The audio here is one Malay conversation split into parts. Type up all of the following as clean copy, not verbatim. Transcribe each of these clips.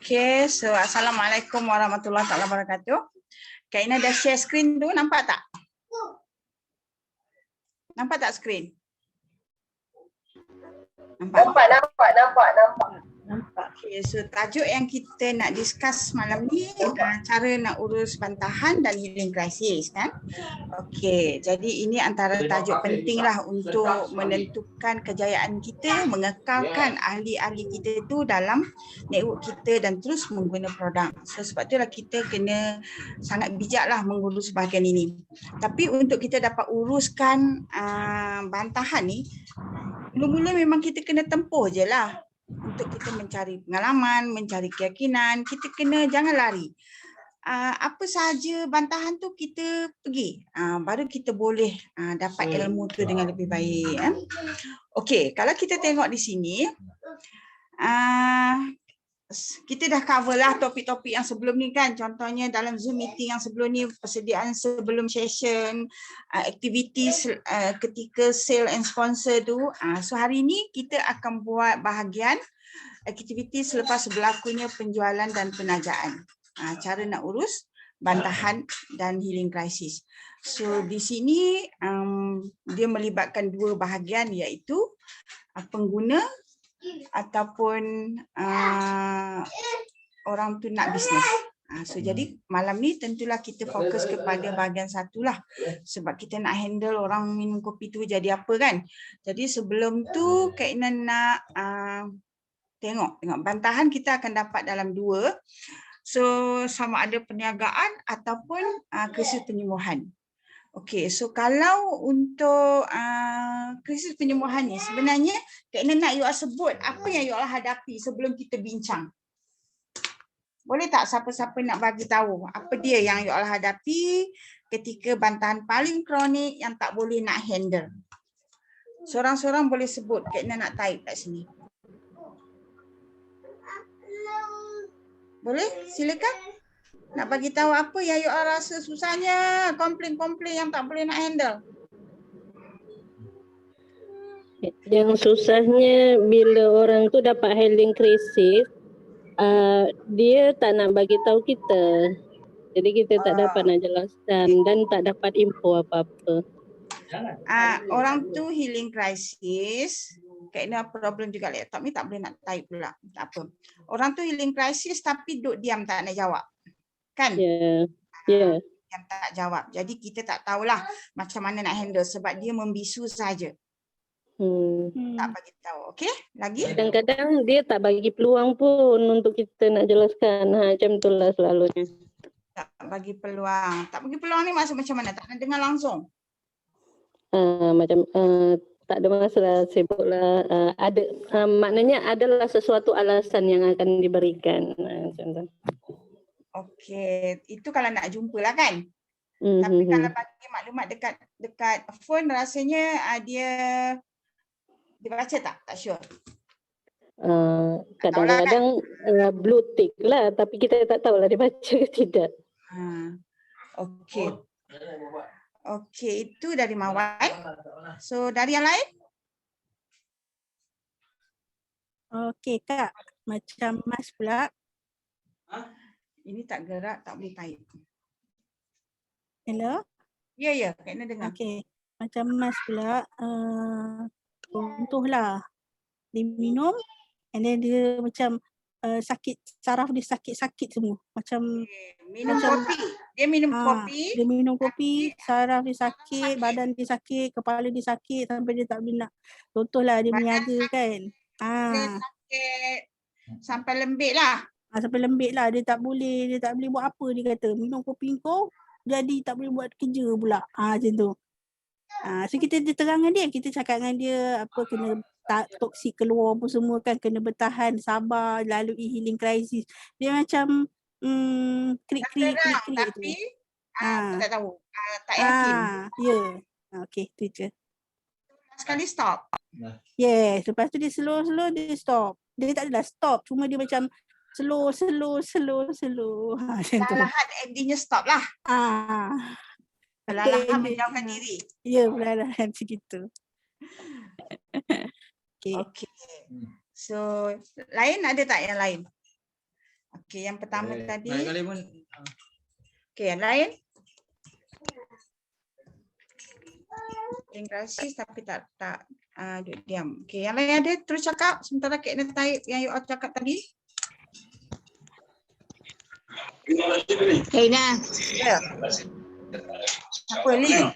Okay, so Assalamualaikum warahmatullahi wabarakatuh. Kak Ina dah share screen tu, nampak tak? Nampak tak screen? Nampak? Nampak. Okay, so tajuk yang kita nak discuss malam ni cara nak urus bantahan dan healing crisis kan. Okey, jadi ini antara tajuk penting lah untuk menentukan kejayaan kita, mengekalkan ahli-ahli kita tu dalam network kita dan terus mengguna produk. So sebab itulah kita kena sangat bijak lah mengurus bahagian ini. Tapi untuk kita dapat uruskan bantahan ni, mula-mula memang kita kena tempuh je lah. Untuk kita mencari pengalaman, mencari keyakinan, kita kena jangan lari. Apa sahaja bantahan tu kita pergi. Baru kita boleh dapat ilmu tu dengan lebih baik. Okey, kalau kita tengok di sini, kita dah cover lah topik-topik yang sebelum ni kan. Contohnya dalam Zoom meeting yang sebelum ni, persediaan sebelum session, activities ketika sale and sponsor tu. So hari ni kita akan buat bahagian aktiviti selepas berlakunya penjualan dan penajaan. Cara nak urus bantahan dan healing crisis. So di sini dia melibatkan dua bahagian, iaitu pengguna ataupun orang tu nak bisnes. So jadi malam ni tentulah kita fokus kepada bahagian satu lah. Sebab kita nak handle orang minum kopi tu jadi apa kan. Jadi sebelum tu Kak Ina nak tengok bantahan kita akan dapat dalam dua. So sama ada perniagaan ataupun krisis penyembuhan. Okey, so kalau untuk krisis penyembuhan ni sebenarnya Kak Ina nak you all sebut apa yang you all hadapi sebelum kita bincang. Boleh tak siapa-siapa nak bagi tahu apa dia yang you all hadapi ketika bantahan paling kronik yang tak boleh nak handle? Seorang-seorang boleh sebut, Kak Ina nak type kat sini. Boleh? Silakan. Nak bagi tahu apa yang you all rasa susahnya, komplain-komplain yang tak boleh nak handle. Yang susahnya bila orang tu dapat healing crisis, dia tak nak bagi tahu kita. Jadi kita tak dapat nak jelaskan dan tak dapat info apa-apa. Orang tu healing crisis, kena problem juga laptop ni tak boleh nak type pula. Tak apa. Orang tu healing crisis tapi duduk diam tak nak jawab. Kan? Ya. Yeah. Yang tak jawab. Jadi kita tak tahulah macam mana nak handle sebab dia membisu saja. Tak bagi tahu. Okey? Lagi? Kadang-kadang dia tak bagi peluang pun untuk kita nak jelaskan. Macam itulah selalunya. Tak bagi peluang. Tak bagi peluang ni maksud macam mana? Tak nak dengar langsung. Tak ada masalah, sibuklah. Maknanya adalah sesuatu alasan yang akan diberikan. Macam tu. Okey, itu kalau nak jumpa lah kan. Tapi kalau bagi maklumat dekat phone rasanya dia baca tak? Tak sure. Kadang-kadang blue tick lah, tapi kita tak tahulah dia baca ke tidak. Okey. Okey, itu dari Mawai. So dari yang lain? Okey Kak, macam Mas pula. Ini tak gerak, tak boleh type. Hello? Ya, Kak Ina dengar. Okey, macam Mas pula, contohlah dia minum and then dia macam sakit, saraf dia sakit-sakit semua. Macam minum kopi. Dia minum kopi. Dia minum kopi, saraf dia sakit, badan dia sakit, kepala dia sakit sampai dia tak boleh nak. Contohlah dia berniaga kan. Dia sakit sampai lembik lah. Sampai lembik lah, dia tak boleh buat apa dia kata. Minum kopi kau jadi tak boleh buat kerja pula. Macam tu. So kita terangkan dia, kita cakap dengan dia apa kena toksik keluar apa semua kan, kena bertahan, sabar, lalui healing crisis. Dia macam krik-krik tapi tu. Tak tahu. Tak yakin. Ya. Okey, tu je. Sekali stop. Yes, lepas tu dia slow dia stop. Dia tak adalah stop, cuma dia macam slow. Perlahan endingnya stop lah. Perlahan menjauhkan diri. Ya, perlahan segitu. Okay. So, lain ada tak yang lain? Okey, yang pertama tadi. Lain kali pun. Okey, yang lain. Healing crisis tapi tak duduk diam. Okey, yang lain ada terus cakap sementara Kak Ina type yang you all cakap tadi. Kaina, Ya. Apa Lin?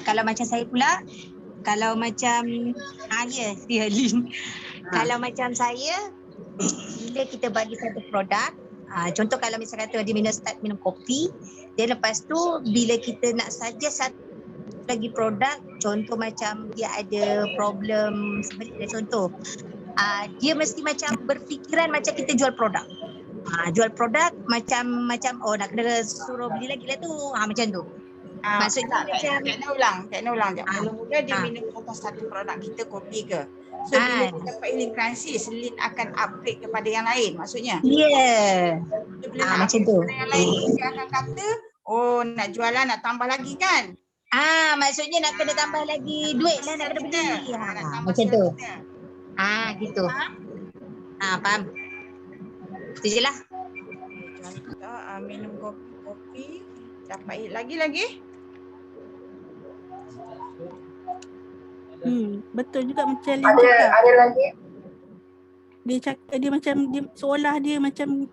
kalau macam saya pula, kalau macam ya Lin. Kalau macam saya, bila kita bagi satu produk, contoh kalau misalnya kata dia start minum kopi, dan lepas tu bila kita nak suggest satu lagi produk, contoh macam dia ada problem sebenarnya, contoh dia mesti macam berfikiran macam kita jual produk. Jual produk macam nak kena suruh beli lagi lah tu. Macam tu. Maksudnya macam Kak Ina ulang je. Mula-mula dia minum satu produk kita kopi ke. So bila dia dapat healing crisis, Lin akan upgrade kepada yang lain maksudnya. ya. Bila nak Macam tu. kepada yang lain dia akan kata, oh nak jualan nak tambah lagi kan. Maksudnya nak kena tambah lagi duit lah, nak kena beli. Nak tambah Macam tu. kita. Gitu. Faham. Itu je lah. Kita minum kopi dapat lagi. Betul juga macam Lin cakap. Ada lagi? Dia macam seolah dia macam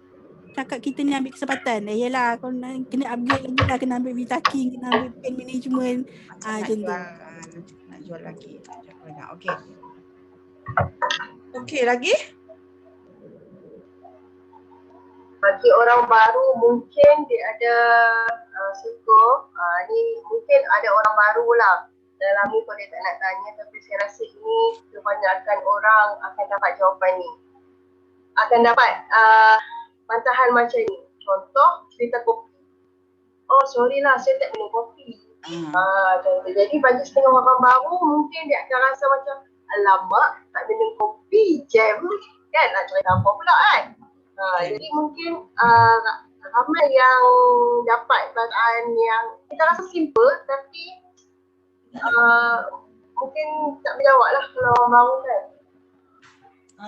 cakap kita ni ambil kesempatan. Yelah kau kena upgrade lagi lah, kena ambil vitakin, kena ambil pain management. Macam tu. Nak jual lagi. Okey. Okey lagi? Bagi orang baru mungkin dia ada suka. Ni mungkin ada orang baru lah. Dalam ni kalau dia tak nak tanya, tapi saya rasa ini kebanyakan orang akan dapat jawapan ni. Akan dapat bantahan macam ni. Contoh cerita kopi. Oh sorry lah, saya tak minum kopi. Contoh. Jadi bagi setengah orang baru mungkin dia akan rasa macam alamak tak minum kopi, jam kan nak cari apa pula kan. Jadi mungkin ramai yang dapat perkataan yang kita rasa simple tapi mungkin tak menjawab lah kalau orang baru kan.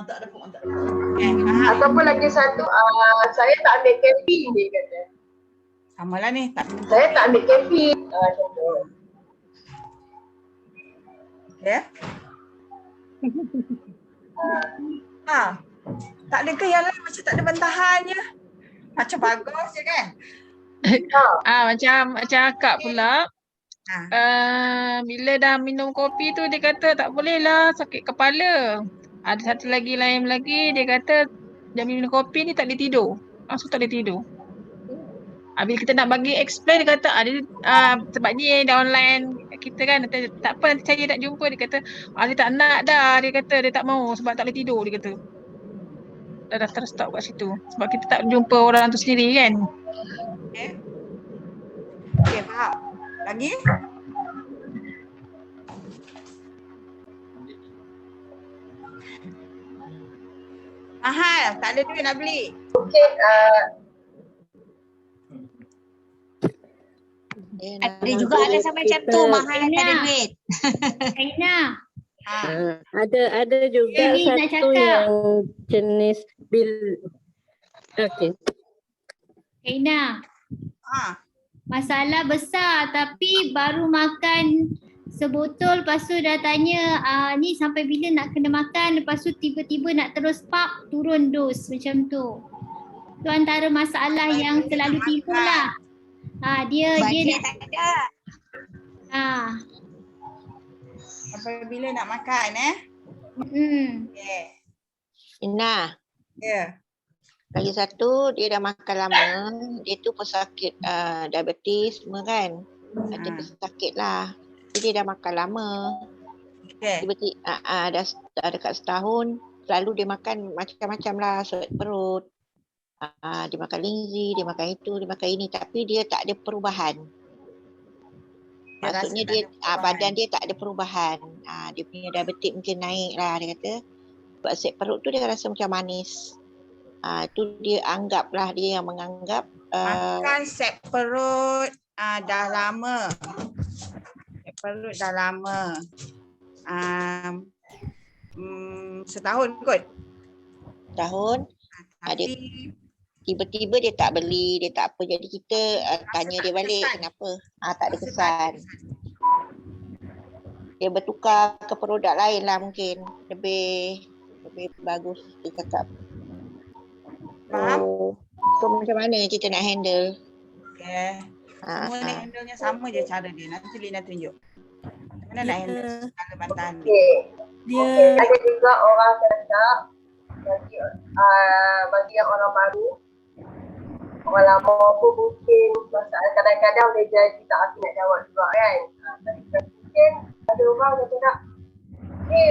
Tak ada pun. Ataupun lagi satu, saya tak ambil kafein dia kata. Sama lah ni. Saya tak ambil kafein. Macam tu. Ya? Tak ada ke yang lain macam tak ada bantahannya? Macam bagus je kan? Macam akak pula. Bila dah minum kopi tu dia kata tak boleh lah, sakit kepala. Ada satu lagi lain lagi dia kata dia minum kopi ni tak boleh tidur. Langsung tak boleh tidur. Bila kita nak bagi explain dia kata sebab ni dah online kita kan, tak apa nanti saya nak jumpa, dia kata dia tak nak dah, dia kata dia tak mau sebab tak boleh tidur, dia kata. Dah terus stop kat situ sebab kita tak jumpa orang tu sendiri kan. Okey, faham. Lagi? Mahal, tak ada duit nak beli. Mungkin Ada juga alasan macam tu, mahal tak ada duit. Kaina. Ada juga Jadi, nak satu cakap. yang jenis okey. Kaina. Masalah besar tapi baru makan sebotol, lepas tu dah tanya ni sampai bila nak kena makan, lepas tu tiba-tiba nak terus turun dos macam tu. Tu antara masalah yang selalu timbul lah. Dia tak ada. Apabila nak makan Okay. Ina. Ya. Lagi satu, dia dah makan lama, dia tu pesakit diabetes semua kan. Dia pesakit lah. Jadi dia dah makan lama. Okay. Tiba-tiba dah dekat setahun, selalu dia makan macam-macam lah, sakit perut. Dia makan linzi, dia makan itu, dia makan ini, tapi dia tak ada perubahan. Maksudnya dia badan dia tak ada perubahan. Dia punya diabetes mungkin naik lah dia kata. Sebab sakit perut tu dia rasa macam manis. Tu dia anggaplah, dia yang menganggap makan sek perut dah lama. Sek perut dah lama. Setahun kot. Tahun. Dia tiba-tiba dia tak beli, dia tak apa. Jadi kita tanya dia balik kenapa. Tak ada kesan. Dia bertukar ke produk lain lah mungkin. Lebih bagus dia cakap. Faham? So macam mana kita nak handle? Okay. Semua ni handle-nya sama je cara dia. Nanti Lina tunjuk. Mana nak handle segala bantahan ni. Dia ada juga orang cakap bagi yang orang baru, orang lama pun mungkin masalah kadang-kadang boleh jadi tak hati nak jawab juga kan. Mungkin ada orang yang cakap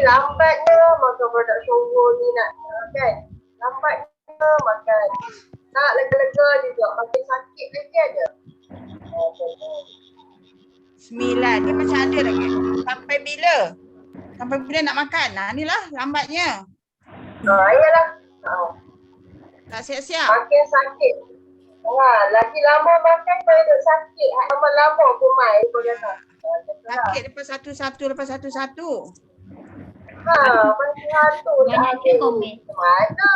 lambatnya makan produk Showroom ni nak kan. Lambatnya makan. Tak lega-lega juga, makin sakit lagi ada. 9. Dia macam ada lagi. Sampai bila? Sampai bila nak makan? Inilah lambatnya. Iyalah. Tak siap-siap. Makin sakit. Lagi lama makan pada duk sakit. Lama-lama pun main pun kata. Sakit lepas satu-satu lepas satu-satu. Macam satu tak habis. Mana?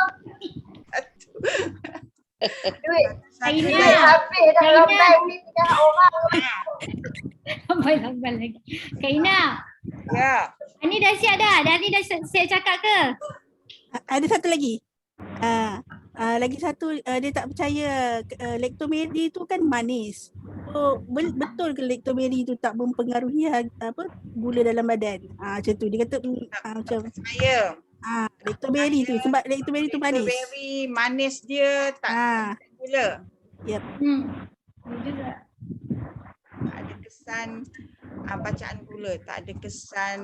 Duit habis dalam bank ni 3 orang. Lambai lagi. Kak Ina. Ya. Ani dah siap dah? Ani dah siap cakap ke? Ada satu lagi. Lagi satu dia tak percaya Lactomeri tu kan manis. So betul ke Lactomeri tu tak mempengaruhi gula dalam badan? Macam tu dia kata macam saya. Lactomeri tu sebab Lactomeri tu manis. Lactomeri manis dia tak gula. Yep. Juga. Ada kesan bacaan gula, tak ada kesan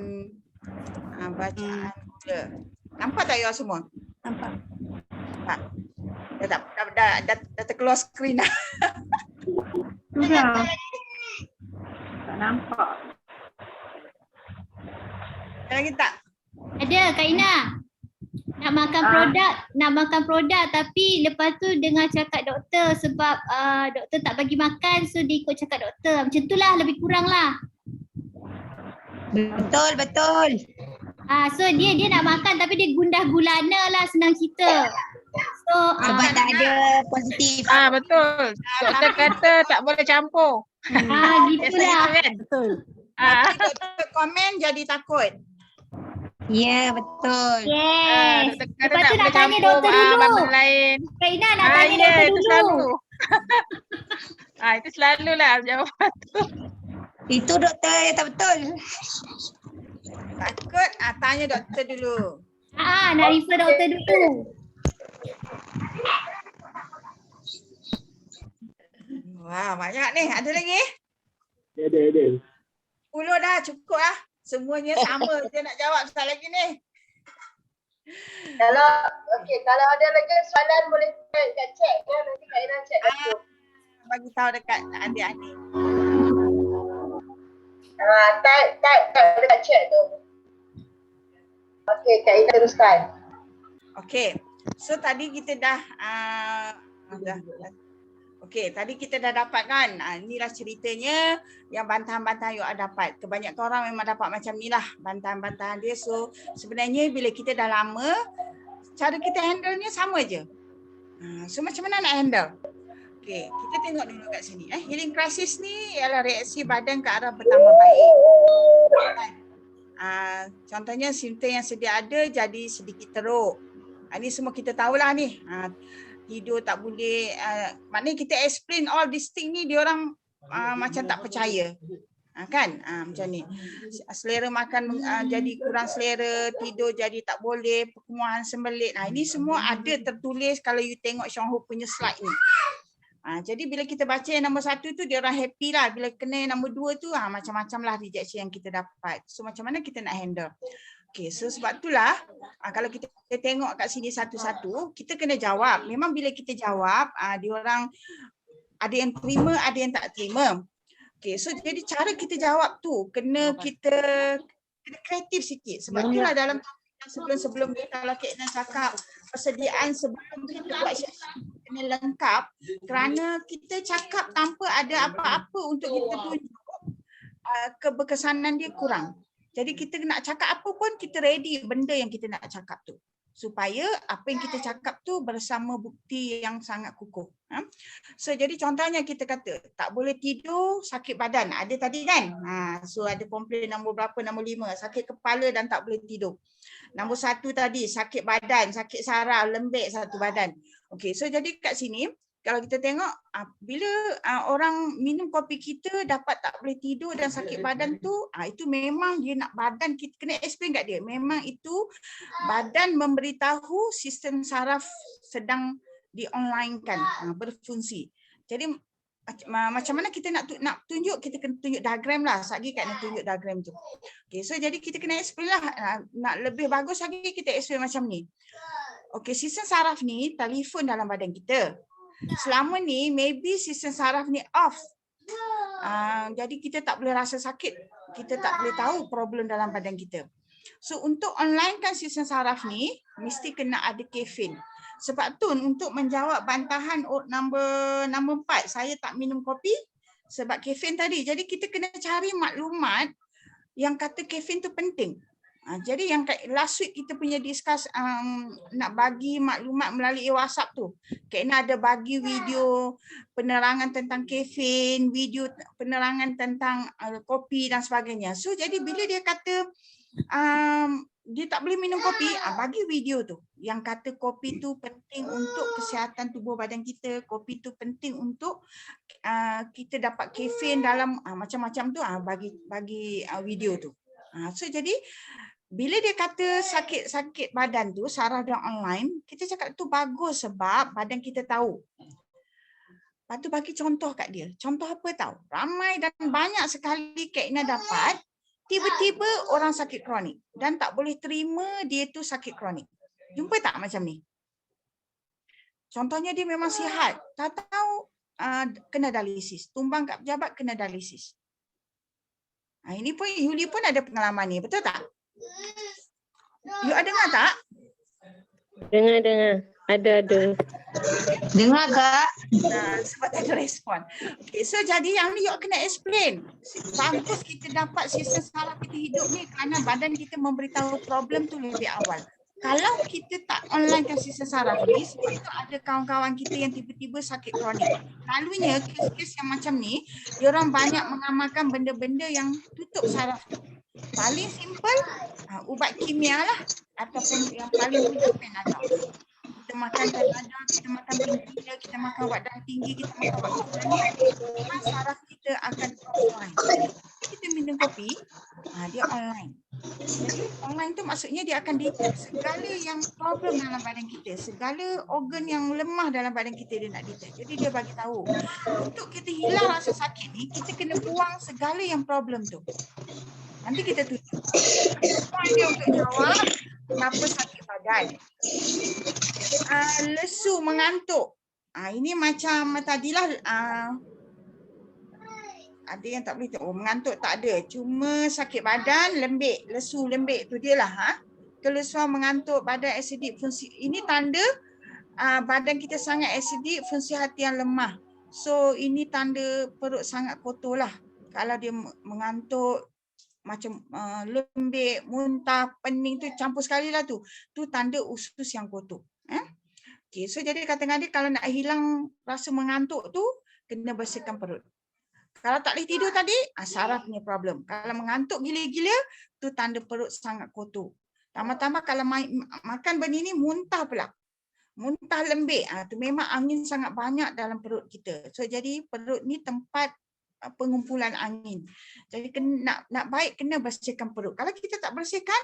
bacaan gula. Nampak tak you semua? Nampak. Dah terkeluar skrin dah. Sudah. Tak nampak. Ada lagi tak? Ada Kak Ina. Nak makan produk tapi lepas tu dengar cakap doktor sebab doktor tak bagi makan so dia ikut cakap doktor. Macam tu lah, lebih kurang lah. Betul. So dia nak makan tapi dia gundah gulana lah, senang cerita. So sebab tak ada positif. Betul. Doktor kata tak boleh campur. Gitulah. Betul. Tapi doktor komen jadi takut. Ya, betul. Yes. Doktor kata Lepas tak tu nak boleh tanya campur doktor dulu. bahan lain. Kak Ina nak tanya doktor Itu dulu. selalu. Itu selalulah jawapan tu. Itu doktor yang tak betul. Takut, tanya doktor dulu. Nak refer doktor dulu. Wah, banyak ni. Ada lagi? Ada. 10 dah, cukup lah. Semuanya sama. Dia nak jawab sekali lagi ni. Kalau ada lagi soalan boleh kat chat ya. Nanti Kak Ina chat dulu. Bagi tahu dekat adik-adik. Type dekat chat tu. Okey, Kak Ina teruskan. Okey. So tadi kita dah okey, tadi kita dah dapat kan. Inilah ceritanya yang bantahan-bantahan you dapat. Kebanyakan orang memang dapat macam ni lah bantahan-bantahan dia. So sebenarnya bila kita dah lama, cara kita handle-nya sama je. So macam mana nak handle? Okey, kita tengok dulu kat sini. Healing crisis ni ialah reaksi badan ke arah bertambah baik. Contohnya simptom yang sedia ada jadi sedikit teruk. Ini semua kita tahulah ni. Tidur tak boleh, maknanya kita explain all these thing ni diorang macam tak percaya. Kan? Macam ni. Selera makan jadi kurang selera, tidur jadi tak boleh, perkumuhan sembelit. Ini semua ada tertulis kalau you tengok Sean Ho punya slide ni. Jadi bila kita baca yang nombor 1 tu dia orang happy lah. Bila kena yang nombor 2 tu macam-macam lah rejection yang kita dapat. So macam mana kita nak handle? Okay, so sebab itulah kalau kita tengok kat sini satu-satu, kita kena jawab. Memang bila kita jawab, dia orang ada yang terima, ada yang tak terima. Okay, so jadi cara kita jawab tu kena kita kreatif sikit. Sebab itulah dalam sebelum kalau Kak Ina cakap persediaan sebelum kita buat kena lengkap kerana kita cakap tanpa ada apa-apa untuk kita tunjuk keberkesanan dia kurang. Jadi kita nak cakap apa pun kita ready benda yang kita nak cakap tu. supaya apa yang kita cakap tu bersama bukti yang sangat kukuh. So jadi contohnya kita kata tak boleh tidur, sakit badan. Ada tadi kan? So ada komplain nombor berapa, nombor 5, sakit kepala dan tak boleh tidur. Nombor 1 tadi sakit badan, sakit saraf, lembik satu badan. Okey, so jadi kat sini kalau kita tengok bila orang minum kopi kita dapat tak boleh tidur dan sakit badan tu, itu memang dia nak badan kita kena explain kat dia. Memang itu badan memberitahu sistem saraf sedang di-online-kan, berfungsi. Jadi macam mana kita nak tunjuk, kita kena tunjuk diagram lah. Sagi kat nak tunjuk diagram tu. Okay, so jadi kita kena explain lah. Nak lebih bagus lagi kita explain macam ni. Okay, sistem saraf ni telefon dalam badan kita. Selama ni maybe sistem saraf ni off. Jadi kita tak boleh rasa sakit. Kita tak boleh tahu problem dalam badan kita. So untuk online kan sistem saraf ni mesti kena ada kafein. Sebab tu untuk menjawab bantahan nombor 4, saya tak minum kopi sebab kafein tadi. Jadi kita kena cari maklumat yang kata kafein tu penting. Jadi yang last week kita punya discuss nak bagi maklumat melalui WhatsApp tu. Kena ada bagi video penerangan tentang kafein, video penerangan tentang kopi dan sebagainya. So jadi bila dia kata dia tak boleh minum kopi, bagi video tu yang kata kopi tu penting untuk kesihatan tubuh badan kita, kopi tu penting untuk kita dapat kafein dalam macam-macam tu, bagi video tu. So jadi bila dia kata sakit badan tu saraf dan online, kita cakap tu bagus sebab badan kita tahu. Lepas tu bagi contoh kat dia. Contoh apa tahu? Ramai dan banyak sekali Kak Ina dapat tiba-tiba orang sakit kronik dan tak boleh terima dia tu sakit kronik. Jumpa tak macam ni? Contohnya dia memang sihat, tak tahu kena dialisis, tumbang kat pejabat kena dialisis. Ini pun Yuli pun ada pengalaman ni, betul tak? You ada dengar tak? Dengar. Ada. Dengar Kak? Sebab tak ada respon. Okay, so jadi yang ni you kena explain. Bagus kita dapat sistem saraf kita hidup ni kerana badan kita memberitahu problem tu lebih awal. Kalau kita tak online kan sistem saraf ni, sebab itu ada kawan-kawan kita yang tiba-tiba sakit kronik. Selalunya kes-kes yang macam ni, diorang banyak mengamalkan benda-benda yang tutup saraf tu. Paling simple, ubat kimia lah. Ataupun yang paling mudah Panadol. Kita makan Panadol, kita makan painkiller, kita makan ubat darah tinggi, kita makan ubat memang saraf kita akan offline. Kita minum kopi, dia online. Jadi online tu maksudnya dia akan detect segala yang problem dalam badan kita, segala organ yang lemah dalam badan kita dia nak detect. Jadi dia bagi tahu. Untuk kita hilang rasa sakit ni, kita kena buang segala yang problem tu. Nanti kita tunjuk. Point dia untuk jawab kenapa sakit badan. Lesu, mengantuk. Ini macam tadilah ada yang tak boleh mengantuk tak ada. Cuma sakit badan, lembik, lesu, lembik tu dia lah. Kelesuan, mengantuk, badan asidik, fungsi. Ini tanda badan kita sangat asidik, fungsi hati yang lemah. So ini tanda perut sangat kotor lah. Kalau dia mengantuk, macam lembik, muntah, pening tu campur sekali lah tu. Tu tanda usus yang kotor. Okay, so jadi kata-kata kalau nak hilang rasa mengantuk tu, kena bersihkan perut. Kalau tak boleh tidur tadi, saraf punya problem. Kalau mengantuk gila-gila, tu tanda perut sangat kotor. Tambah-tambah kalau makan benda ni muntah pula. Muntah lembik, tu memang angin sangat banyak dalam perut kita. So jadi perut ni tempat pengumpulan angin. Jadi nak baik kena bersihkan perut. Kalau kita tak bersihkan,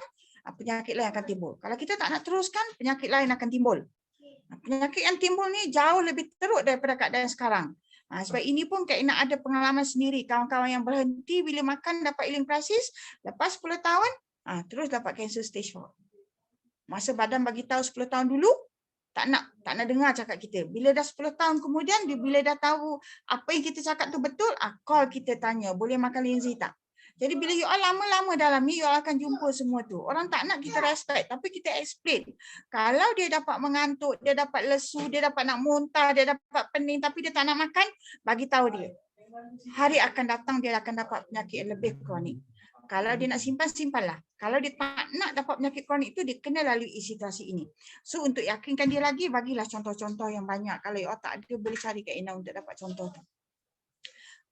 penyakit lain akan timbul. Kalau kita tak nak teruskan, penyakit lain akan timbul. Penyakit yang timbul ni jauh lebih teruk daripada keadaan sekarang. Sebab ini pun Kak Ina ada pengalaman sendiri. Kawan-kawan yang berhenti bila makan dapat healing crisis, lepas 10 tahun, terus dapat cancer stage 4. Masa badan bagi tahu 10 tahun dulu, tak nak dengar cakap kita. Bila dah 10 tahun kemudian, bila dah tahu apa yang kita cakap tu betul, call kita tanya, boleh makan linzi tak? Jadi bila you all lama-lama dalam ni, you all akan jumpa semua tu. Orang tak nak kita respect, tapi kita explain. Kalau dia dapat mengantuk, dia dapat lesu, dia dapat nak muntah, dia dapat pening, tapi dia tak nak makan, bagi tahu dia. Hari akan datang, dia akan dapat penyakit yang lebih kronik. Kalau dia nak simpan, simpanlah. Kalau dia tak nak dapat penyakit kronik itu, dia kena lalui situasi ini. So untuk yakinkan dia lagi, bagilah contoh-contoh yang banyak. Kalau you tak ada, boleh cari kat Ina untuk dapat contoh tu.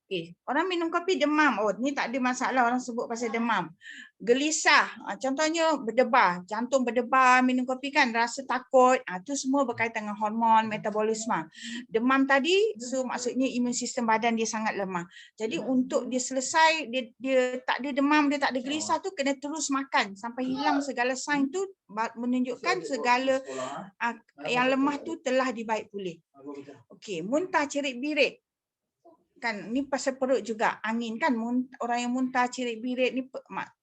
Okay. Orang minum kopi demam. Oh, ni tak ada masalah orang sebut pasal demam. Gelisah. Contohnya berdebar. Jantung berdebar, minum kopi kan rasa takut. Itu semua berkaitan dengan hormon, metabolisme. Demam tadi, so maksudnya imun sistem badan dia sangat lemah. Jadi untuk dia selesai, dia tak ada demam, dia tak ada gelisah tu, kena terus makan. Sampai hilang segala sign tu, menunjukkan segala yang lemah tu telah dibaik pulih. Okey, muntah, cerit-birit. Kan ni pasal perut juga, angin kan, orang yang muntah, cerit-birit ni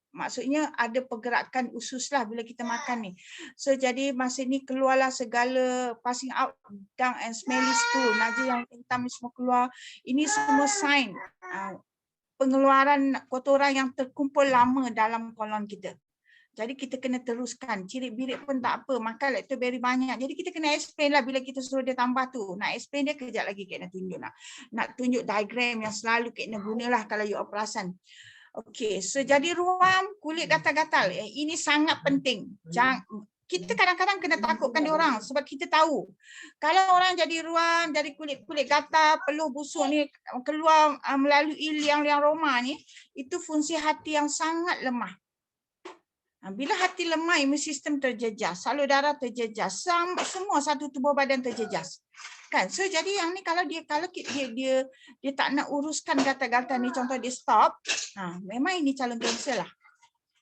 maksudnya ada pergerakan usus lah bila kita makan ni. So jadi masa ni keluarlah segala passing out down and smelly stool, najis yang hitam ni semua keluar. Ini semua sign pengeluaran kotoran yang terkumpul lama dalam kolon kita. Jadi kita kena teruskan. Cirit-birit pun tak apa. Makan lactoberi banyak. Jadi kita kena explain lah bila kita suruh dia tambah tu. Nak explain dia kejap lagi Kak Ina tunjuk lah. Nak tunjuk diagram yang selalu Kak Ina gunalah kalau you perasan. Okey, so jadi ruam, kulit gatal-gatal. Ini sangat penting. Kita kadang-kadang kena takutkan dia orang sebab kita tahu. Kalau orang jadi ruam, jadi kulit gatal, peluh busuk ni keluar melalui liang-liang roma ni, itu fungsi hati yang sangat lemah. Bila hati lemah, imun sistem terjejas, salur darah terjejas, semua satu tubuh badan terjejas. Kan? So jadi yang ni kalau dia tak nak uruskan gatal-gatal ni, contoh dia stop, memang ini calon kanser lah.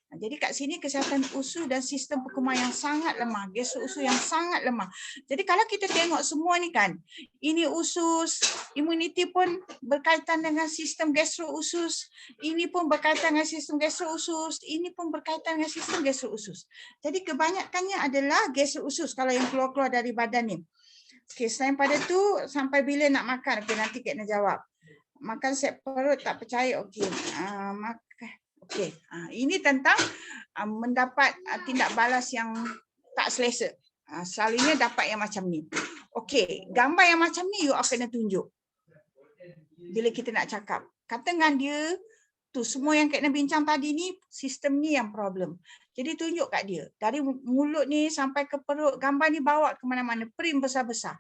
Jadi kat sini kesihatan usus dan sistem perkuman yang sangat lemah, gesur usus yang sangat lemah. Jadi kalau kita tengok semua ni kan, ini usus, imuniti pun berkaitan dengan sistem gesur usus, ini pun berkaitan dengan sistem gesur usus, ini pun berkaitan dengan sistem gesur usus. Jadi kebanyakannya adalah gesur usus kalau yang keluar-keluar dari badan ni. Okey, selain pada tu sampai bila nak makan? Okey, nanti Kak nak jawab. Makan set perut tak percaya. Okey, makan. Okey, ini tentang mendapat tindak balas yang tak selesa. Selalunya dapat yang macam ni. Okey, gambar yang macam ni you kena tunjuk. Bila kita nak cakap, kata dengan dia, tu semua yang Kak nak bincang tadi ni, sistem ni yang problem. Jadi tunjuk kat dia. Dari mulut ni sampai ke perut, gambar ni bawa ke mana-mana, print besar-besar.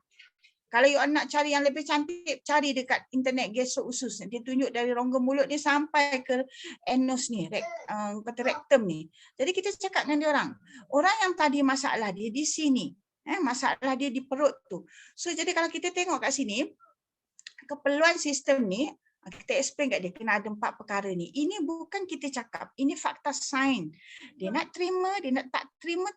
Kalau you nak cari yang lebih cantik, cari dekat internet gesur usus. Dia tunjuk dari rongga mulut ni sampai ke anus ni, kata rektum ni. Jadi kita cakap dengan dia orang. Orang yang tadi masalah dia di sini. Masalah dia di perut tu. So jadi kalau kita tengok kat sini, keperluan sistem ni, kita explain kat dia, kena ada 4 perkara ni. Ini bukan kita cakap, ini fakta sains. Dia nak terima, dia nak tak terima,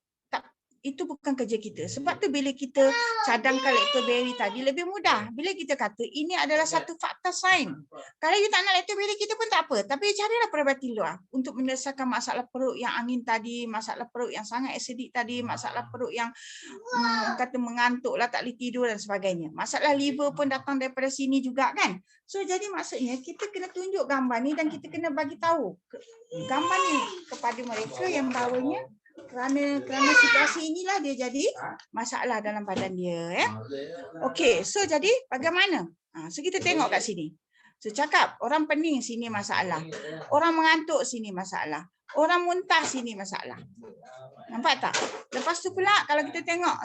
itu bukan kerja kita. Sebab tu bila kita cadangkan lactoberi tadi lebih mudah. Bila kita kata ini adalah satu fakta sains. Kalau you tak nak lactoberi kita pun tak apa. Tapi carilah perubatan luar untuk menyelesaikan masalah perut yang angin tadi, masalah perut yang sangat acidic tadi, masalah perut yang kata mengantuk lah, tak boleh tidur dan sebagainya. Masalah liver pun datang daripada sini juga kan. So jadi maksudnya kita kena tunjuk gambar ni dan kita kena bagi tahu gambar ni kepada mereka yang bawanya. Kerana situasi inilah dia jadi masalah dalam badan dia. Okey, so jadi bagaimana? So kita tengok kat sini. So cakap orang pening sini masalah. Orang mengantuk sini masalah. Orang muntah sini masalah. Nampak tak? Lepas tu pula kalau kita tengok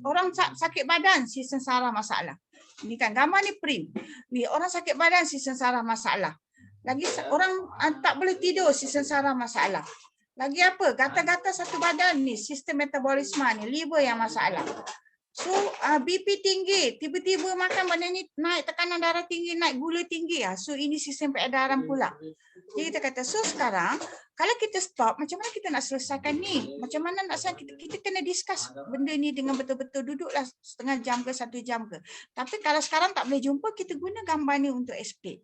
orang sakit badan sistem saraf masalah. Ini kan gambar ni print. Ni orang sakit badan sistem saraf masalah. Lagi orang tak boleh tidur sistem saraf masalah. Lagi apa? Gatal-gatal satu badan ni, sistem metabolisme ni, liver yang masalah. So BP tinggi, tiba-tiba makan benda ni naik tekanan darah tinggi, naik gula tinggi. So ini sistem peredaran pula. Jadi kita kata, so sekarang kalau kita stop, macam mana kita nak selesaikan ni? Macam mana nak selesaikan? Kita kena discuss benda ni dengan betul-betul. Duduklah setengah jam ke 1 jam ke. Tapi kalau sekarang tak boleh jumpa, kita guna gambar ni untuk explain.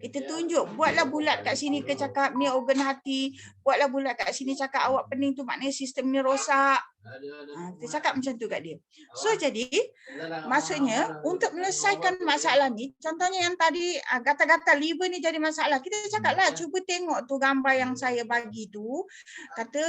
Kita tunjuk, buatlah bulat kat sini ke cakap ni organ hati, buatlah bulat kat sini cakap awak pening tu maknanya sistem ni rosak. Kita cakap macam tu kat dia. So jadi maksudnya untuk menyelesaikan masalah ni, contohnya yang tadi gatal-gatal liver ni jadi masalah, kita cakaplah cuba tengok tu gambar yang saya bagi tu, kata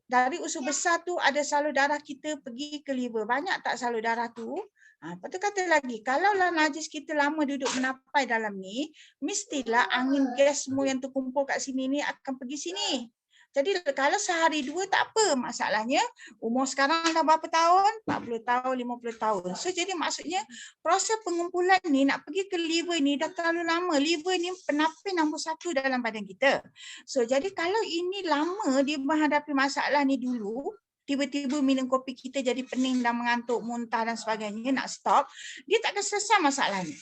dari usus besar tu ada salur darah kita pergi ke liver, banyak tak salur darah tu? Lepas tu kata lagi, kalaulah najis kita lama duduk menapai dalam ni, mestilah angin gas semua yang terkumpul kat sini ni akan pergi sini. Jadi kalau sehari dua tak apa, masalahnya umur sekarang dah berapa tahun? 40 tahun, 50 tahun. So jadi maksudnya proses pengumpulan ni nak pergi ke liver ni dah terlalu lama. Liver ni penapis nombor 1 dalam badan kita. So jadi kalau ini lama dia menghadapi masalah ni dulu, tiba-tiba minum kopi kita jadi pening dan mengantuk, muntah dan sebagainya, nak stop, dia tak akan selesai masalah ni.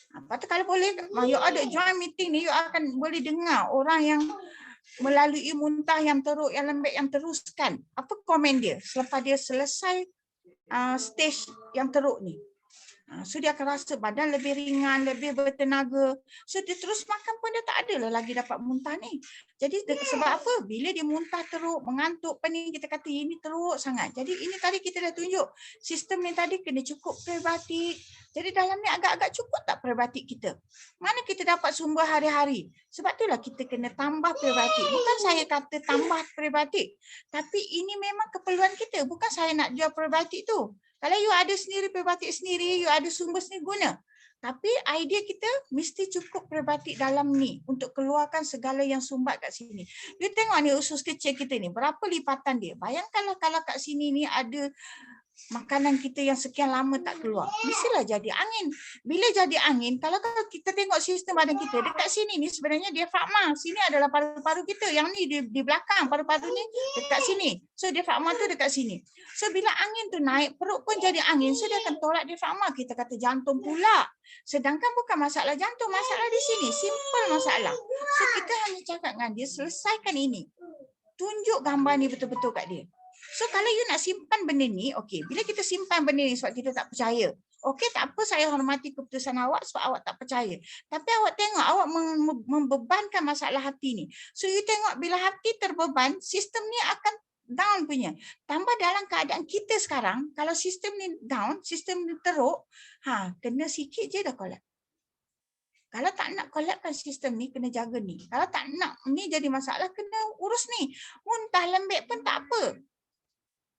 Lepas tu kalau boleh, you ada join meeting ni, you akan boleh dengar orang yang melalui muntah yang teruk, yang lembek, yang teruskan. Apa komen dia selepas dia selesai stage yang teruk ni? So dia akan rasa badan lebih ringan, lebih bertenaga. So dia terus makan pun dia tak ada lah lagi dapat muntah ni. Jadi sebab apa? Bila dia muntah teruk, mengantuk, pening, kita kata ini teruk sangat. Jadi ini tadi kita dah tunjuk. Sistem ni tadi kena cukup prebiotik. Jadi dalam ni agak-agak cukup tak prebiotik kita? Mana kita dapat sumber hari-hari? Sebab itulah kita kena tambah prebiotik. Bukan saya kata tambah prebiotik. Tapi ini memang keperluan kita. Bukan saya nak jual prebiotik tu. Kalau you ada sendiri prebiotik sendiri, you ada sumber sendiri, guna. Tapi idea kita mesti cukup prebiotik dalam ni untuk keluarkan segala yang sumbat kat sini. You tengok ni usus kecil kita ni, berapa lipatan dia. Bayangkanlah kalau kat sini ni ada makanan kita yang sekian lama tak keluar. Mestilah jadi angin. Bila jadi angin, kalau kita tengok sistem badan kita, dekat sini ni sebenarnya diafragma. Sini adalah paru-paru kita. Yang ni di belakang, paru-paru ni dekat sini. So diafragma tu dekat sini. So bila angin tu naik, perut pun jadi angin. So dia akan tolak diafragma. Kita kata jantung pula. Sedangkan bukan masalah jantung, masalah di sini. Simple masalah. So kita hanya cakap dengan dia, selesaikan ini. Tunjuk gambar ni betul-betul kat dia. So kalau you nak simpan benda ni, okey. Bila kita simpan benda ni sebab kita tak percaya. Okey, tak apa, saya hormati keputusan awak sebab awak tak percaya. Tapi awak tengok, awak membebankan masalah hati ni. So you tengok bila hati terbeban, sistem ni akan down punya. Tambah dalam keadaan kita sekarang, kalau sistem ni down, sistem ni teruk, kena sikit je dah collapse. Kalau tak nak collapsekan sistem ni, kena jaga ni. Kalau tak nak ni jadi masalah, kena urus ni. Muntah lembek pun tak apa.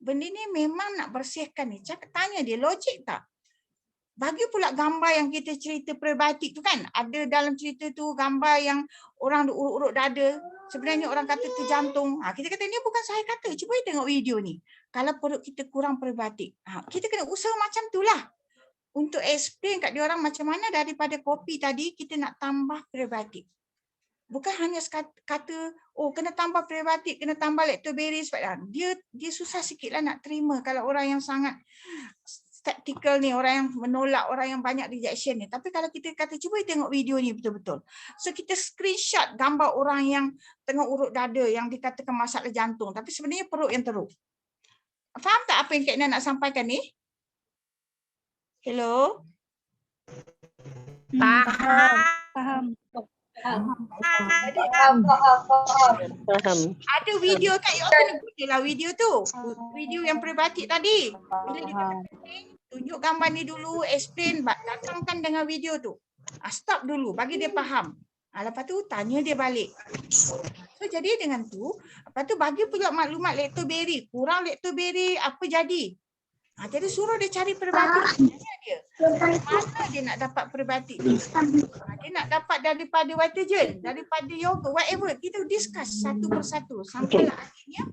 Benda ni memang nak bersihkan ni. Tanya dia, logik tak? Bagi pula gambar yang kita cerita prebiotik tu kan. Ada dalam cerita tu gambar yang orang urut-urut dada. Sebenarnya orang kata tu jantung. Kita kata ni bukan saya kata. Cuba tengok video ni. Kalau perut kita kurang prebiotik. Kita kena usaha macam tu lah. Untuk explain kat dia orang macam mana daripada kopi tadi kita nak tambah prebiotik. Bukan hanya kata, oh kena tambah prebiotik, kena tambah lactobacillus. Dia susah sikitlah nak terima kalau orang yang sangat skeptical ni, orang yang menolak, orang yang banyak rejection ni. Tapi kalau kita kata, cuba tengok video ni betul-betul. So kita screenshot gambar orang yang tengah urut dada yang dikatakan masalah jantung. Tapi sebenarnya perut yang teruk. Faham tak apa yang Kak Ina nak sampaikan ni? Hello? Faham. Faham. Ada video kat you kena gunalah video tu. Video yang prebiotik tadi. Bila dia kata tunjuk gambar ni dulu, explain, datangkan dengan video tu. Stop dulu, bagi dia faham. Lepas tu tanya dia balik. So jadi dengan tu, lepas tu bagi pula maklumat lactobacillus. Kurang lactobacillus, apa jadi? Jadi suruh dia cari prebiotik. Tanya dia. Mana dia nak dapat prebiotik ni? Dia nak dapat daripada vitagen, daripada yogurt, whatever. Kita discuss satu persatu. Sampailah akhirnya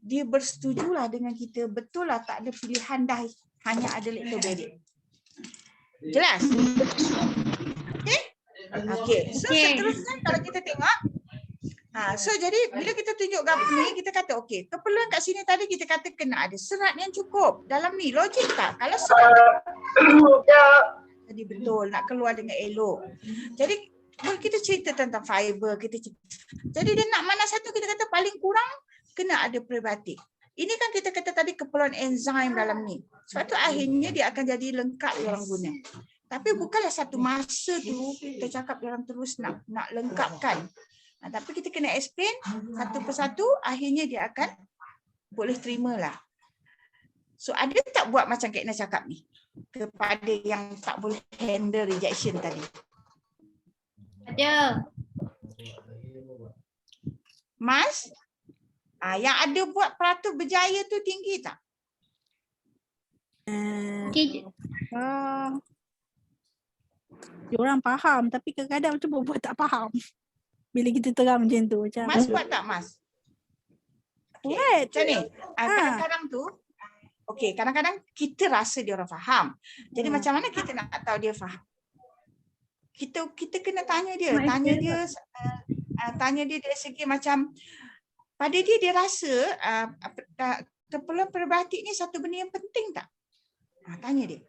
dia bersetujulah dengan kita. Betul lah tak ada pilihan dah. Hanya ada lactobacillus. Jelas? Okey? Okey. So seterusnya kalau kita tengok. So jadi bila kita tunjuk gambar ni, kita kata okey, keperluan kat sini tadi kita kata kena ada serat yang cukup. Dalam ni logik tak? Kalau serat jadi betul nak keluar dengan elok. Jadi kita cerita tentang fiber, jadi dia nak mana satu, kita kata paling kurang kena ada prebiotik. Ini kan kita kata tadi keperluan enzim dalam ni. Sebab tu akhirnya dia akan jadi lengkap orang guna. Tapi bukanlah satu masa tu kita cakap orang terus nak lengkapkan. Tapi kita kena explain satu persatu, akhirnya dia akan boleh terima lah. So ada tak buat macam Kak Ina cakap ni kepada yang tak boleh handle rejection tadi? Ada. Mas, yang ada buat peratus berjaya tu tinggi tak? Okay. Diorang faham tapi kadang-kadang macam buat tak faham. Bila kita terang macam tu macam. Mas buat tak Mas? Okay. Buat. Macam ni, kadang-kadang tu, okey, kadang-kadang kita rasa dia orang faham. Jadi macam mana kita nak tahu dia faham? Kita kena tanya dia, tanya dia dari segi macam pada dia rasa terpulang perbatik ni satu benda yang penting tak? Tanya dia.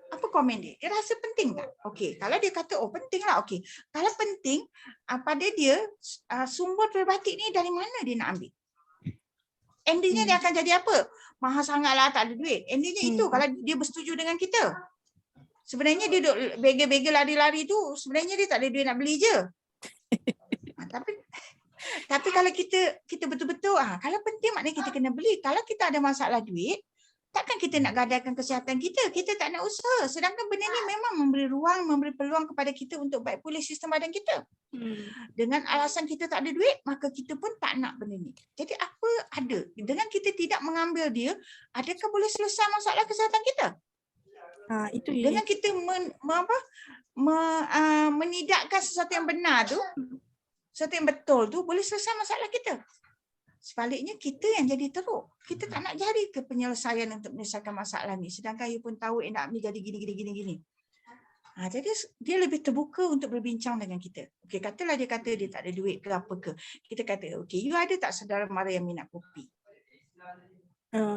Apa komen dia? Dia rasa penting tak? Okey, kalau dia kata oh penting lah, okey. Kalau penting, pada dia sumber perbatik ni dari mana dia nak ambil? Endingnya dia akan jadi apa? Mahal sangatlah, tak ada duit. Endingnya itu kalau dia bersetuju dengan kita. Sebenarnya dia duduk bega-bega lari-lari tu, sebenarnya dia tak ada duit nak beli je. Tapi kalau kita betul-betul, kalau penting maknanya kita kena beli. Kalau kita ada masalah duit, takkan kita nak gadaikan kesihatan kita. Kita tak nak usaha. Sedangkan benda ni memang memberi ruang, memberi peluang kepada kita untuk baik pulih sistem badan kita. Dengan alasan kita tak ada duit, maka kita pun tak nak benda ni. Jadi apa ada? Dengan kita tidak mengambil dia, adakah boleh selesai masalah kesihatan kita? Itu dengan kita menidakkan sesuatu yang benar tu, sesuatu yang betul tu, boleh selesai masalah kita. Sebaliknya kita yang jadi teruk. Kita tak nak cari ke penyelesaian untuk menyelesaikan masalah ni. Sedangkan you pun tahu nak ni jadi gini. Jadi dia lebih terbuka untuk berbincang dengan kita. Okey, katalah dia kata dia tak ada duit ke apa ke. Kita kata, okey, you ada tak saudara mara yang minat kopi?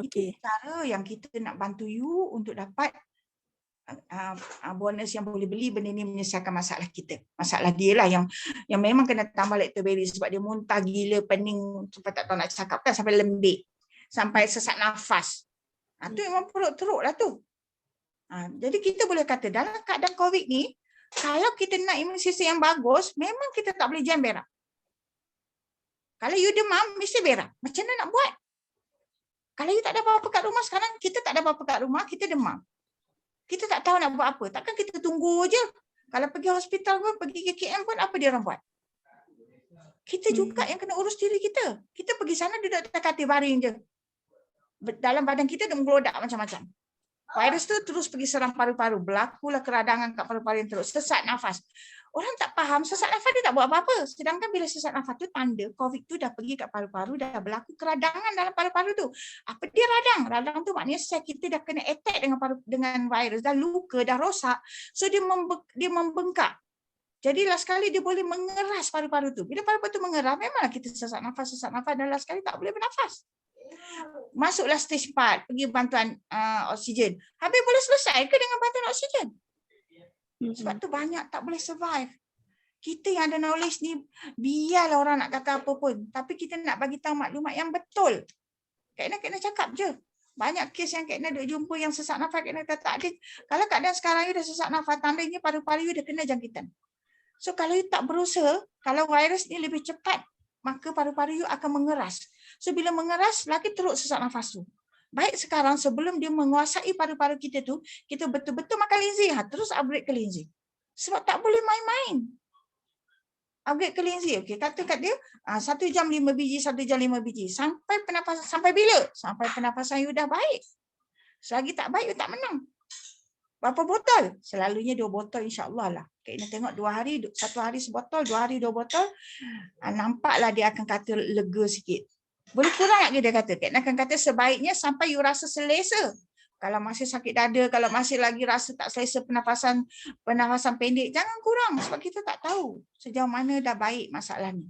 Itu cara yang kita nak bantu you untuk dapat bonus yang boleh beli benda ni menyelesaikan masalah kita. Masalah dia lah yang memang kena tambah lactobacillus sebab dia muntah gila, pening sampai tak tahu nak cakap kan, sampai lembik, sampai sesak nafas. Tu memang perut teruk lah tu. Jadi kita boleh kata dalam keadaan COVID ni, kalau kita nak imun sistem yang bagus, memang kita tak boleh jam berak. Kalau you demam, mesti berak. Macam mana nak buat? Kalau you tak ada apa-apa kat rumah, sekarang kita tak ada apa-apa kat rumah, kita demam. Kita tak tahu nak buat apa. Takkan kita tunggu je. Kalau pergi hospital pun, pergi KKM pun, apa dia orang buat? Kita juga yang kena urus diri kita. Kita pergi sana duduk atas katil baring je. Dalam badan kita dah menggelodak macam-macam. Virus tu terus pergi serang paru-paru. Berlakulah keradangan kat paru-paru yang terus. Sesak nafas. Orang tak faham, sesak nafas dia tak buat apa-apa. Sedangkan bila sesak nafas tu tanda COVID tu dah pergi kat paru-paru, dah berlaku keradangan dalam paru-paru tu. Apa dia radang? Radang tu maknanya sel kita dah kena attack dengan virus, dah luka, dah rosak. So dia membengkak. Jadi last sekali dia boleh mengeras paru-paru tu. Bila paru-paru tu mengeras, memanglah kita sesak nafas dan last sekali tak boleh bernafas. Masuklah stage 4, pergi bantuan oksigen. Habis boleh selesai ke dengan bantuan oksigen? Sebab tu banyak tak boleh survive. Kita yang ada knowledge ni, biarlah orang nak kata apa pun. Tapi kita nak bagi tahu maklumat yang betul. Kak Ina cakap je. Banyak kes yang Kak Ina duk jumpa yang sesak nafas, Kak Ina kata tak ada. Kalau keadaan sekarang you dah sesak nafas, tandanya paru-paru you dah kena jangkitan. So kalau you tak berusaha, kalau virus ni lebih cepat, maka paru-paru you akan mengeras. So bila mengeras, lagi teruk sesak nafas tu. Baik sekarang sebelum dia menguasai paru-paru kita tu, kita betul-betul makan linzi, terus upgrade ke linzi. Sebab tak boleh main-main. Upgrade ke linzi, okey, kata kat dia 1 jam 5 biji, 1 jam 5 biji. Sampai pernafasan, sampai bila? Sampai pernafasan you dah baik. Selagi tak baik, you tak menang. Berapa botol? Selalunya 2 botol insya-Allah lah. Kak Ina tengok 2 hari, 1 hari sebotol, 2 hari 2 botol. Nampaklah dia akan kata lega sikit. Boleh kurang tak dia kata? Kak Ina akan kata sebaiknya sampai you rasa selesa. Kalau masih sakit dada, kalau masih lagi rasa tak selesa pernafasan pendek, jangan kurang sebab kita tak tahu sejauh mana dah baik masalah ni.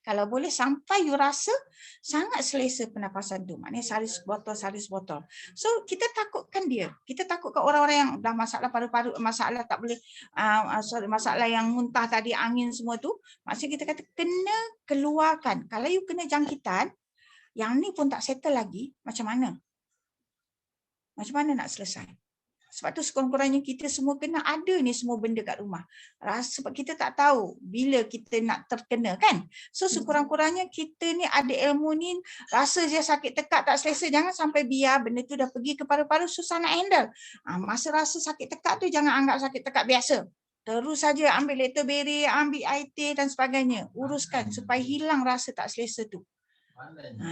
Kalau boleh sampai you rasa sangat selesa pernafasan tu. Maknanya sehari sebotol. So kita takutkan dia. Kita takutkan orang-orang yang dah masalah paru-paru, masalah tak boleh, masalah yang muntah tadi, angin semua tu. Maksudnya kita kata kena keluarkan. Kalau you kena jangkitan, yang ni pun tak settle lagi, macam mana? Macam mana nak selesai? Sebab tu sekurang-kurangnya kita semua kena ada ni semua benda kat rumah. Sebab kita tak tahu bila kita nak terkena kan. So sekurang-kurangnya kita ni ada ilmu ni, rasa je sakit tekak tak selesa, jangan sampai biar benda tu dah pergi ke paru-paru, susah nak handle. Masa rasa sakit tekak tu jangan anggap sakit tekak biasa. Terus saja ambil Lactoberi, ambil IT dan sebagainya. Uruskan supaya hilang rasa tak selesa tu.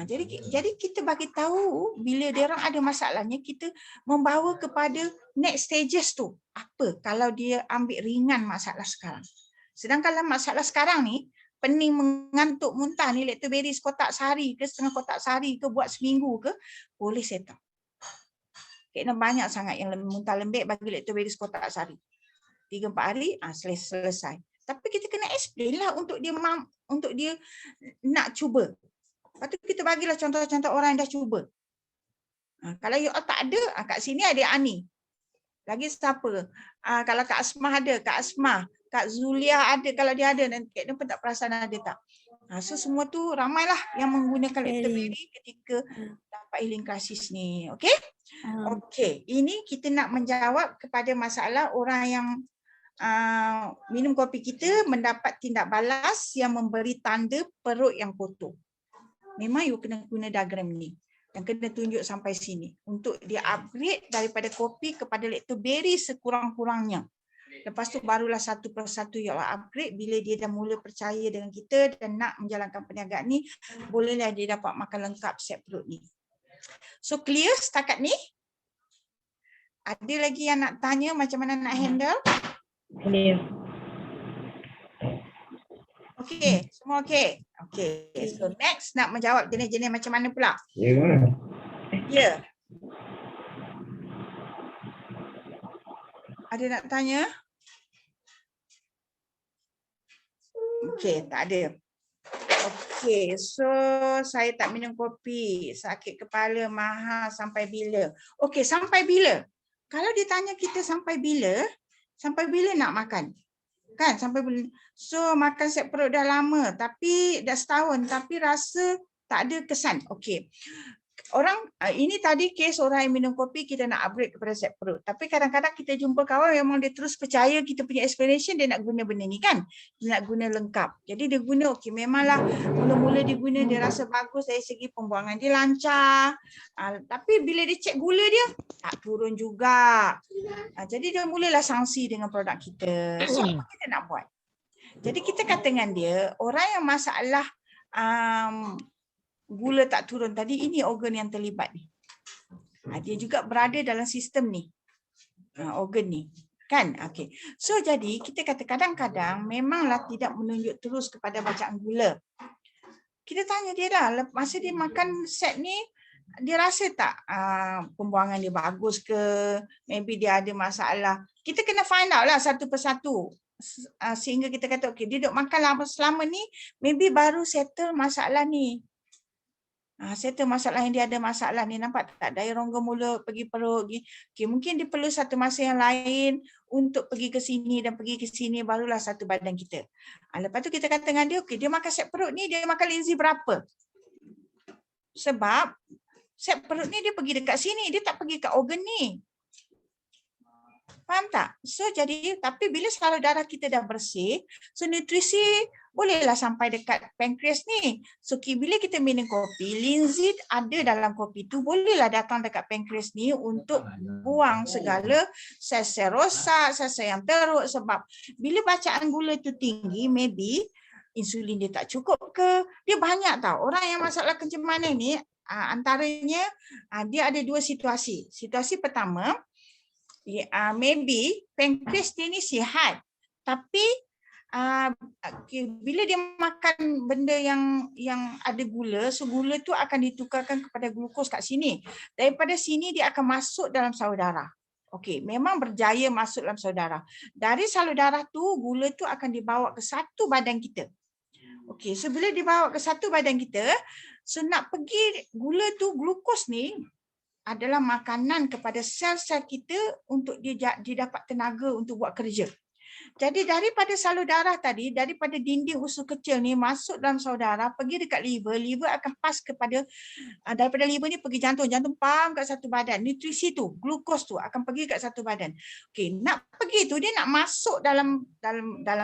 Jadi kita bagi tahu bila dia orang ada masalahnya, kita membawa kepada next stages tu. Apa kalau dia ambil ringan masalah sekarang. Sedangkan kalau masalah sekarang ni, pening mengantuk muntah ni, Lactoberi sekotak sehari ke setengah kotak sehari ke buat seminggu ke, boleh settle. Kena banyak sangat yang muntah lembik, bagi Lactoberi sekotak sehari. 3-4 hari, selesai. Tapi kita kena explain lah untuk dia nak cuba. Lepas tu kita bagilah contoh-contoh orang yang dah cuba. Kalau you all tak ada, kat sini ada Ani. Lagi siapa? Kalau Kak Asmah ada, Kak Asmah. Kak Zulia ada, kalau dia ada. Dan Kak pun tak perasan ada tak. So semua tu ramailah yang menggunakan Lactoberi ketika dapat healing crisis ni. Okay? Okay. Ini kita nak menjawab kepada masalah orang yang minum kopi kita mendapat tindak balas yang memberi tanda perut yang kotor. Memang you kena guna diagram ni dan kena tunjuk sampai sini untuk dia upgrade daripada kopi kepada Lactoberi sekurang-kurangnya. Lepas tu barulah satu persatu you upgrade bila dia dah mula percaya dengan kita dan nak menjalankan perniagaan ni, bolehlah dia dapat makan lengkap set perut ni. So clear setakat ni? Ada lagi yang nak tanya macam mana nak handle? Ya. Okey, semua okey. Okey, so next nak menjawab jenis-jenis macam mana pula? Ya. Ada nak tanya? Okey, tak ada. Okey, so saya tak minum kopi, sakit kepala mahal sampai bila? Okey, sampai bila? Kalau ditanya kita sampai bila nak makan? Kan sampai bila? So makan set perut dah lama, tapi dah setahun tapi rasa tak ada kesan. Okey. Orang ini tadi kes orang yang minum kopi kita nak upgrade kepada set perut. Tapi kadang-kadang kita jumpa kawan memang dia terus percaya kita punya explanation, dia nak guna benda ni kan. Dia nak guna lengkap. Jadi dia guna okey, memanglah mula-mula dia guna dia rasa bagus dari segi pembuangan dia lancar. Tapi bila dia cek gula dia tak turun juga. Jadi dia mulalah sangsi dengan produk kita. So apa kita nak buat? Jadi kita kata dengan dia, orang yang masalah gula tak turun tadi, ini organ yang terlibat ni. Dia juga berada dalam sistem ni. Organ ni. Kan? Okay. So jadi kita kata kadang-kadang memanglah tidak menunjuk terus kepada bacaan gula. Kita tanya dia lah, masa dia makan set ni, dia rasa tak pembuangan dia bagus ke? Maybe dia ada masalah. Kita kena find out lah satu persatu. Sehingga kita kata, okay, dia duduk makan lama selama ni, maybe baru settle masalah ni. Settle masalah yang dia ada masalah ni, nampak tak? Daya rongga mulut, pergi perut. Okay, mungkin dia perlu satu masa yang lain untuk pergi ke sini dan pergi ke sini, barulah satu badan kita. Lepas tu kita kata dengan dia, okay, dia makan set perut ni, dia makan Lindsay berapa? Sebab set perut ni dia pergi dekat sini, dia tak pergi kat organ ni. Faham tak? So jadi, tapi bila salur darah kita dah bersih, so nutrisi bolehlah sampai dekat pankreas ni. So bila kita minum kopi, Lindsay ada dalam kopi tu, bolehlah datang dekat pankreas ni untuk buang segala sel-sel rosak, sel-sel yang teruk. Sebab bila bacaan gula tu tinggi, maybe insulin dia tak cukup ke. Dia banyak tau. Orang yang masalah kencemanan ni, antaranya dia ada dua situasi. Situasi pertama, maybe pankreas dia ni sihat, tapi bila dia makan benda yang ada gula, so gula tu akan ditukarkan kepada glukos kat sini. Daripada sini dia akan masuk dalam salur darah. Okey, memang berjaya masuk dalam salur darah. Dari salur darah tu, gula tu akan dibawa ke satu badan kita. Okey, so bila dibawa ke satu badan kita, so nak pergi gula tu, glukos ni adalah makanan kepada sel-sel kita untuk dia dapat tenaga untuk buat kerja. Jadi daripada salur darah tadi, daripada dinding usus kecil ni masuk dalam salur darah, pergi dekat liver, liver akan pas kepada daripada liver ni pergi jantung, jantung pam kat satu badan. Nutrisi tu, glukos tu akan pergi kat satu badan. Okey, nak pergi tu dia nak masuk dalam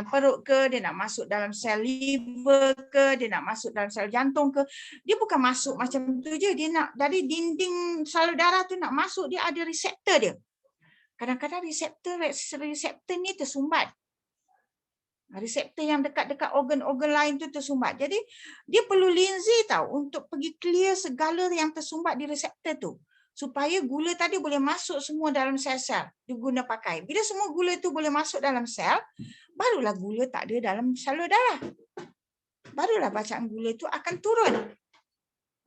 perut ke, dia nak masuk dalam sel liver ke, dia nak masuk dalam sel jantung ke. Dia bukan masuk macam tu je, dia nak dari dinding salur darah tu nak masuk, dia ada reseptor dia. Kadang-kadang reseptor ni tersumbat. Reseptor yang dekat-dekat organ-organ lain tu tersumbat. Jadi dia perlu linzi tahu untuk pergi clear segala yang tersumbat di reseptor tu. Supaya gula tadi boleh masuk semua dalam sel-sel diguna pakai. Bila semua gula tu boleh masuk dalam sel, barulah gula tak ada dalam salur darah. Barulah bacaan gula tu akan turun.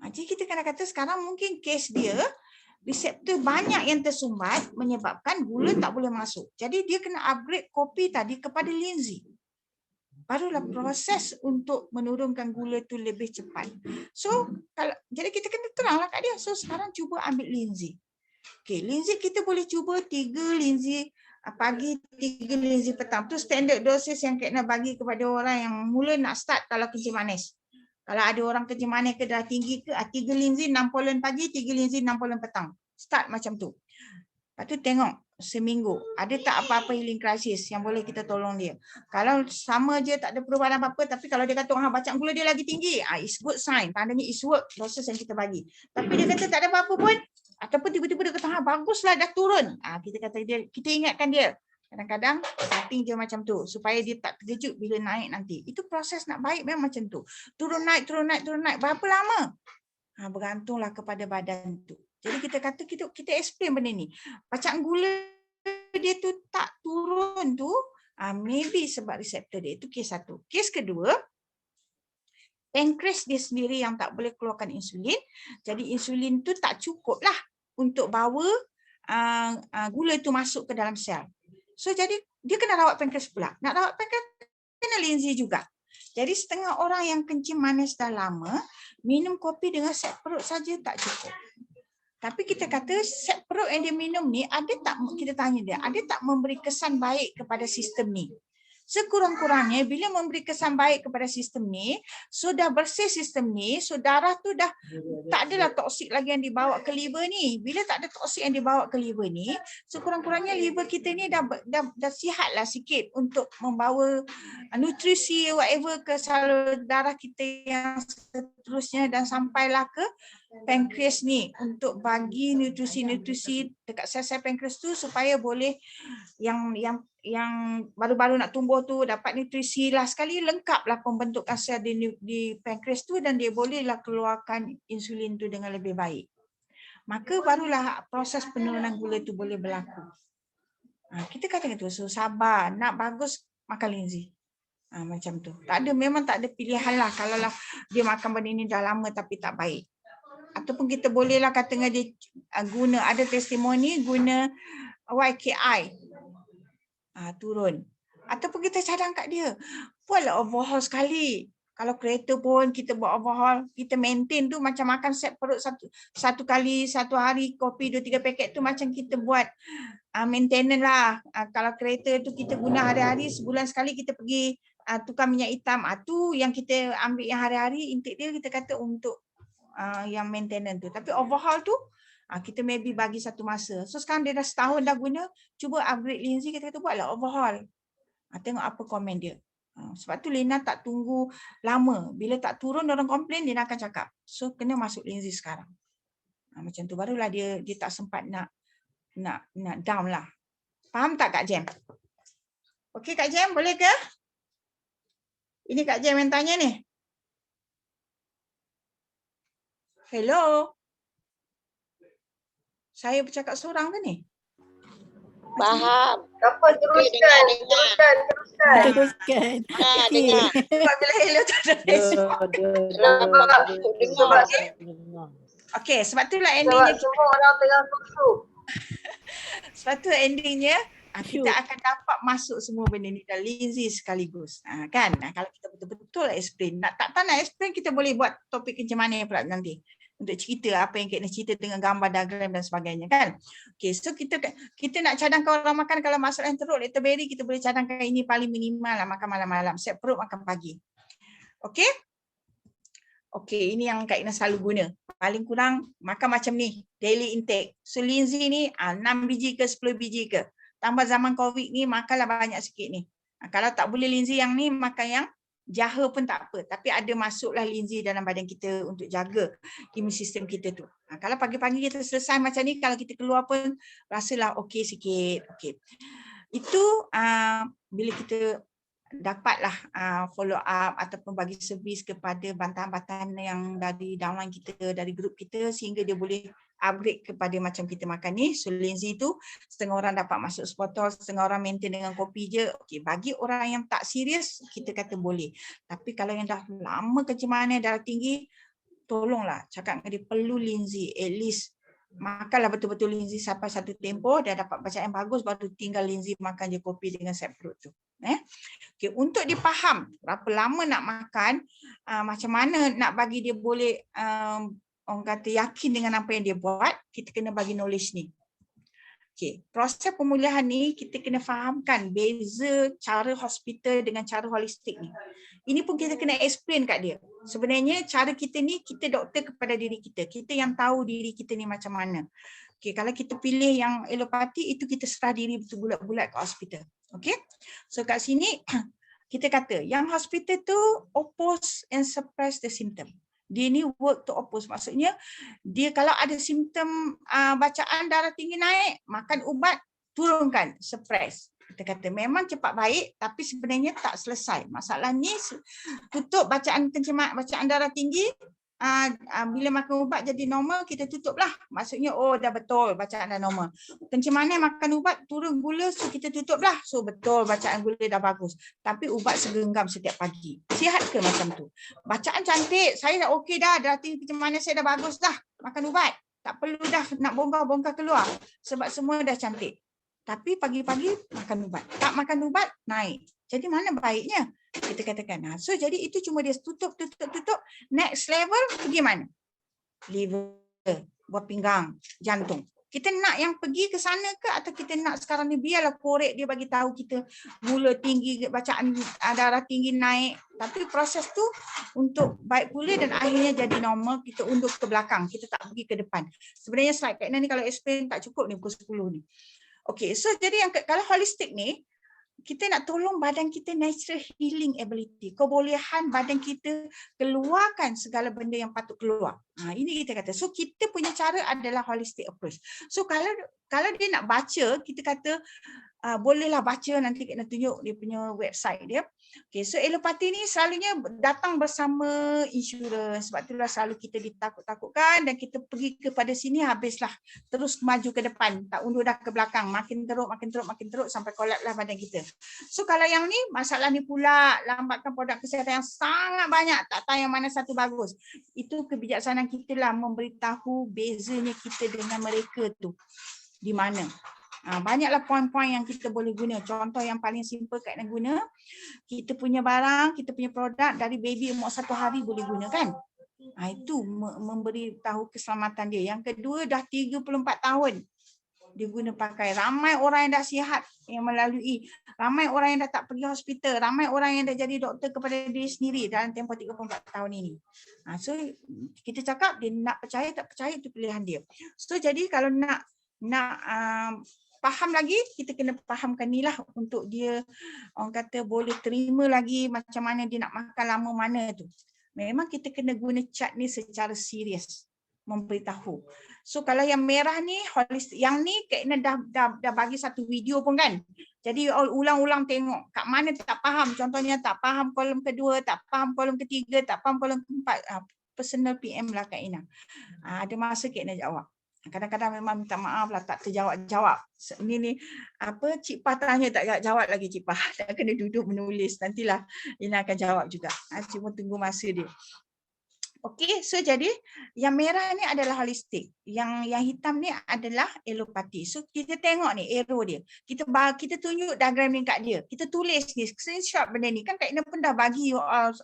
Jadi kita kena kata sekarang mungkin kes dia, reseptor banyak yang tersumbat menyebabkan gula tak boleh masuk. Jadi dia kena upgrade kopi tadi kepada linzi. Barulah proses untuk menurunkan gula tu lebih cepat. So, jadi kita kena teranglah kat dia. So, sekarang cuba ambil linzi. Okey, linzi kita boleh cuba 3 linzi pagi, 3 linzi petang. Tu standard dosis yang kena bagi kepada orang yang mula nak start kalau kencing manis. Kalau ada orang kencing manis ke dah tinggi ke, 3 linzi 6 polen pagi, 3 linzi 6 polen petang. Start macam tu. Lepas tu tengok seminggu, ada tak apa-apa healing crisis yang boleh kita tolong dia. Kalau sama je tak ada perubahan apa-apa, tapi kalau dia kata bacaan gula dia lagi tinggi, it's good sign. Tandanya it's work, proses yang kita bagi. Tapi dia kata tak ada apa-apa pun, ataupun tiba-tiba dia kata baguslah dah turun. Kita kata dia, kita ingatkan dia. Kadang-kadang starting je macam tu supaya dia tak terkejut bila naik nanti. Itu proses nak baik memang macam tu. Turun naik, turun naik, turun naik. Berapa lama? Bergantunglah kepada badan tu. Jadi kita kata kita explain benda ni. Bacaan gula dia tu tak turun tu, maybe sebab reseptor dia. Itu kes satu. Kes kedua, pankreas dia sendiri yang tak boleh keluarkan insulin. Jadi insulin tu tak cukup lah untuk bawa gula tu masuk ke dalam sel. So jadi dia kena rawat pankreas pula. Nak rawat pankreas kena linzi juga. Jadi setengah orang yang kencing manis dah lama, minum kopi dengan set perut saja tak cukup. Tapi kita kata set perut yang dia minum ni, ada tak, kita tanya dia, ada tak memberi kesan baik kepada sistem ni? Sekurang-kurangnya bila memberi kesan baik kepada sistem ni, sudah bersih sistem ni, so darah tu dah tak adalah toksik lagi yang dibawa ke liver ni. Bila tak ada toksik yang dibawa ke liver ni, sekurang-kurangnya liver kita ni dah sihatlah sikit untuk membawa nutrisi whatever ke salur darah kita yang seterusnya dan sampailah ke pankreas ni untuk bagi nutrisi-nutrisi dekat sel-sel pankreas tu supaya boleh yang baru-baru nak tumbuh tu dapat nutrisi lah, sekali lengkaplah pembentukan sel di pankreas tu dan dia bolehlah keluarkan insulin tu dengan lebih baik. Maka barulah proses penurunan gula tu boleh berlaku. Kita kata gitu, so sabar, nak bagus makan linzi. Macam tu. Memang tak ada pilihan lah kalau lah dia makan benda ni dah lama tapi tak baik. Ataupun kita bolehlah kata dengan dia guna, ada testimoni guna YKI. Turun. Ataupun kita cadang kat dia, buatlah overhaul sekali. Kalau kereta pun kita buat overhaul, kita maintain tu macam makan set perut satu kali, satu hari, kopi 2-3 paket tu macam kita buat maintenance lah. Kalau kereta tu kita guna hari-hari, sebulan sekali kita pergi tukar minyak hitam. Tu yang kita ambil yang hari-hari, intake dia kita kata untuk yang maintenance tu. Tapi overhaul tu, kita maybe bagi satu masa. So sekarang dia dah setahun dah guna, cuba upgrade linzi, kita kata buatlah overhaul. Tengok apa komen dia. Sebab tu Lina tak tunggu lama. Bila tak turun orang komplain, dia akan cakap. So kena masuk linzi sekarang. Macam tu barulah dia tak sempat nak down lah. Faham tak Kak Jem? Okey Kak Jem, boleh ke? Ini Kak Jem yang tanya ni. Hello. Saya bercakap seorang ke ni? Faham. Apa teruskan. Dengar. Sebab bila hello tak ada respon. Okey, sebab itulah endingnya. Semua orang tengah kusuk. Sebab tu endingnya kita akan dapat masuk semua benda ni dan linzi sekaligus. Kan? Kalau kita betul-betul explain. Tak nak explain, kita boleh buat topik kencing manis pula nanti. untuk cerita apa yang Kak Ina cerita dengan gambar, diagram dan sebagainya kan. Okay, so kita nak cadangkan orang makan, kalau masalah yang teruk, Dr. Berry, kita boleh cadangkan ini paling minimal lah, makan malam-malam, siap perut makan pagi. Okay? Okay, ini yang Kak Ina selalu guna. Paling kurang makan macam ni, daily intake. So Lindsay ni 6 biji ke 10 biji ke. Tambah zaman COVID ni makanlah banyak sikit ni. Kalau tak boleh Lindsay yang ni, makan yang jaha pun tak apa. Tapi ada masuklah Lindsay dalam badan kita untuk jaga imun sistem kita tu. Kalau pagi-pagi kita selesai macam ni, kalau kita keluar pun rasalah okey sikit. Okay. Itu bila kita dapatlah follow up ataupun bagi servis kepada bantahan-bantahan yang dari downline kita, dari grup kita, sehingga dia boleh upgrade kepada macam kita makan ni. So Lindsay tu setengah orang dapat masuk sebotol, setengah orang maintain dengan kopi je. Okey, bagi orang yang tak serius kita kata boleh. Tapi kalau yang dah lama kencemanan, darah tinggi, tolonglah cakap dengan dia perlu Lindsay, at least makanlah betul-betul Lindsay sampai satu tempoh, dah dapat bacaan yang bagus, baru tinggal Lindsay makan je kopi dengan set perut tu. Okay, untuk dia faham berapa lama nak makan, macam mana nak bagi dia boleh orang kata yakin dengan apa yang dia buat, kita kena bagi knowledge ni. Okay, proses pemulihan ni kita kena fahamkan beza cara hospital dengan cara holistik ni. Ini pun kita kena explain kat dia. Sebenarnya cara kita ni, kita doktor kepada diri kita. Kita yang tahu diri kita ni macam mana. Okay, kalau kita pilih yang alopati, itu kita serah diri betul bulat-bulat ke hospital. Okay, so kat sini kita kata yang hospital tu oppose and suppress the symptom. Dia ni work to oppose, maksudnya dia kalau ada simptom bacaan darah tinggi naik, makan ubat, turunkan, suppress. Kita kata memang cepat baik tapi sebenarnya tak selesai. Masalahnya tutup bacaan darah tinggi, bila makan ubat jadi normal, kita tutup lah. Maksudnya dah betul bacaan dah normal. Kencemanan makan ubat turun gula, so kita tutup lah. So betul bacaan gula dah bagus. Tapi ubat segenggam setiap pagi. Sihat ke macam tu? Bacaan cantik, saya dah okey dah, darah tinggi kencemanan saya dah bagus dah. Makan ubat. Tak perlu dah nak bongkar-bongkar keluar. Sebab semua dah cantik. Tapi pagi-pagi makan ubat. Tak makan ubat, naik. Jadi mana baiknya? Kita katakan. So jadi itu cuma dia tutup. Next level pergi mana? Liver, buah pinggang, jantung. Kita nak yang pergi ke sana ke, atau kita nak sekarang ni biarlah korek dia bagi tahu kita gula tinggi, bacaan darah tinggi naik. Tapi proses tu untuk baik pula dan akhirnya jadi normal, kita undur ke belakang. Kita tak pergi ke depan. Sebenarnya slide Kak Ina ni kalau explain tak cukup ni pukul 10 ni. Okay, so jadi yang kalau holistik ni, kita nak tolong badan kita natural healing ability. Kebolehan badan kita keluarkan segala benda yang patut keluar. Ini kita kata. So kita punya cara adalah holistic approach. So kalau dia nak baca, kita kata bolehlah baca, nanti kita tunjuk dia punya website dia. Okay, so alopati ni selalunya datang bersama insurans. Sebab itulah selalu kita ditakut-takutkan dan kita pergi kepada sini habislah. Terus maju ke depan. Tak undur dah ke belakang. Makin teruk sampai kolap lah badan kita. So kalau yang ni, masalah ni pula lambatkan produk kesihatan yang sangat banyak. Tak tahu yang mana satu bagus. Itu kebijaksanaan kita lah memberitahu bezanya kita dengan mereka tu. Di mana? Banyaklah poin-poin yang kita boleh guna. Contoh yang paling simple Kak Ina guna, kita punya barang, kita punya produk dari baby umur 1 hari boleh guna kan? Itu memberi tahu keselamatan dia. Yang kedua dah 34 tahun dia guna pakai. Ramai orang yang dah sihat yang melalui, ramai orang yang dah tak pergi hospital, ramai orang yang dah jadi doktor kepada diri sendiri dalam tempoh 34 tahun ini. So kita cakap dia nak percaya tak percaya itu pilihan dia. So jadi kalau nak faham lagi, kita kena fahamkan ni lah untuk dia orang kata boleh terima lagi macam mana dia nak makan lama mana tu. Memang kita kena guna chart ni secara serius, memberitahu. So kalau yang merah ni holistik, yang ni Kak Ina dah bagi satu video pun kan. Jadi ulang-ulang tengok kat mana tak faham. Contohnya tak faham kolom kedua, tak faham kolom ketiga, tak faham kolom keempat. Personal PM lah Kak Ina. Ada masa Kak Ina jawab. Kadang-kadang memang minta maaf lah tak terjawab-jawab. Ni apa Cik Pah tanya tak jawab lagi Cik Pah. Tak kena duduk menulis. Nantilah Ina akan jawab juga. Cuma tunggu masa dia. Okey, so jadi yang merah ni adalah holistik. Yang hitam ni adalah allopathy. So kita tengok ni arrow dia. Kita tunjuk diagram ni kat dia. Kita tulis ni, screenshot benda ni. Kan Kak Ina pun dah bagi you all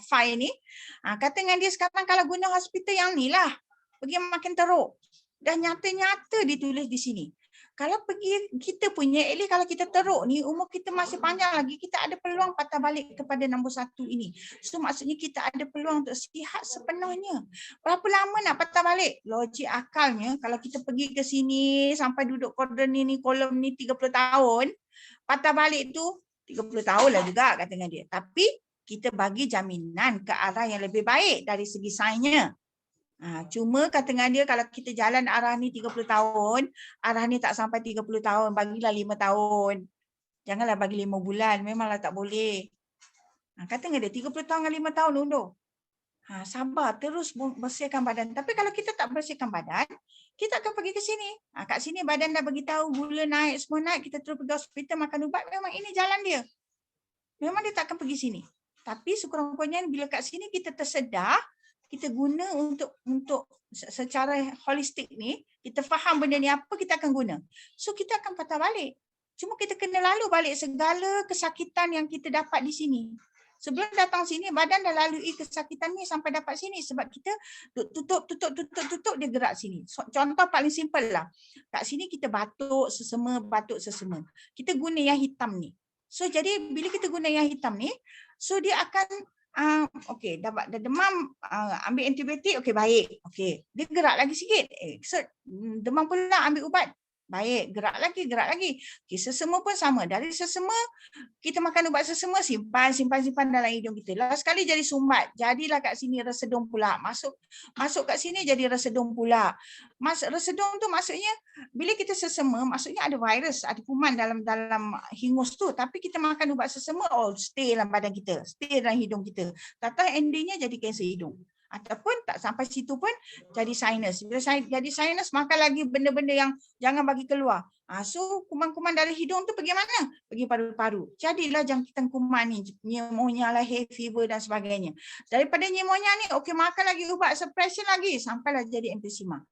file ni. Kata dengan dia sekarang kalau guna hospital yang ni lah. Pergi makin teruk. Dah nyata-nyata ditulis di sini. Kalau pergi kita punya, at least kalau kita teruk ni, umur kita masih panjang lagi, kita ada peluang patah balik kepada nombor 1 ini. So maksudnya kita ada peluang untuk sihat sepenuhnya. Berapa lama nak patah balik? Logik akalnya, kalau kita pergi ke sini sampai duduk kolom ni 30 tahun, patah balik tu 30 tahun lah juga kata dengan dia. Tapi kita bagi jaminan ke arah yang lebih baik dari segi sainsnya. Cuma kata dengan dia kalau kita jalan arah ni 30 tahun, arah ni tak sampai 30 tahun, bagilah 5 tahun. Janganlah bagi 5 bulan, memanglah tak boleh. Kata dengan dia 30 tahun dengan 5 tahun undur. Sabar, terus bersihkan badan. Tapi kalau kita tak bersihkan badan, kita akan pergi ke sini. Kat sini badan dah beritahu gula naik, semua naik, kita terus pergi hospital makan ubat, memang ini jalan dia. Memang dia tak akan pergi sini. Tapi sekurang-kurangnya bila kat sini kita tersedar, kita guna untuk secara holistik ni, kita faham benda ni apa, kita akan guna. So kita akan patah balik. Cuma kita kena lalu balik segala kesakitan yang kita dapat di sini. Sebelum datang sini, badan dah lalui kesakitan ni sampai dapat sini. Sebab kita tutup, dia gerak sini. Contoh paling simple lah. Kat sini kita batuk sesama. Kita guna yang hitam ni. So jadi bila kita guna yang hitam ni, so dia akan okey, dah demam, ambil antibiotik, okey baik. Okey, dia gerak lagi sikit. So demam pula ambil ubat. Baik, gerak lagi. Okey, sesama pun sama. Dari sesama kita makan ubat sesama, simpan dalam hidung kita. Last sekali jadi sumbat. Jadilah kat sini resedung pula. Masuk kat sini jadi resedung pula. Resedung tu maksudnya bila kita sesama, maksudnya ada virus, ada kuman dalam hingus tu, tapi kita makan ubat sesama, stay dalam badan kita, stay dalam hidung kita. Tata endingnya jadi kanser hidung. Ataupun tak sampai situ pun jadi sinus. Bila jadi sinus, makan lagi benda-benda yang jangan bagi keluar. So kuman-kuman dari hidung tu pergi mana? Pergi paru-paru. Jadilah jangkitan kuman ni, pneumonia lah, hay fever dan sebagainya. Daripada pneumonia ni, okey makan lagi ubat suppression lagi sampailah jadi emphysema.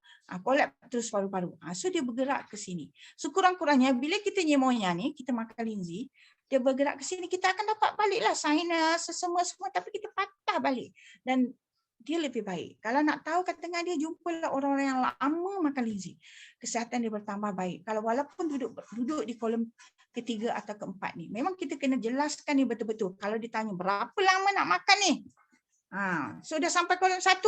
Kolap terus paru-paru. So dia bergerak ke sini. So kurang-kurangnya bila kita pneumonia ni, kita makan linzi, dia bergerak ke sini, kita akan dapat baliklah sinus, semua, tapi kita patah balik. Dan dia lebih baik. Kalau nak tahu kata dengan dia, jumpalah orang-orang yang lama makan linzi. Kesihatan dia bertambah baik. Kalau walaupun duduk di kolom ketiga atau keempat ni. Memang kita kena jelaskan ni betul-betul. Kalau ditanya berapa lama nak makan ni? So dah sampai kolom 1,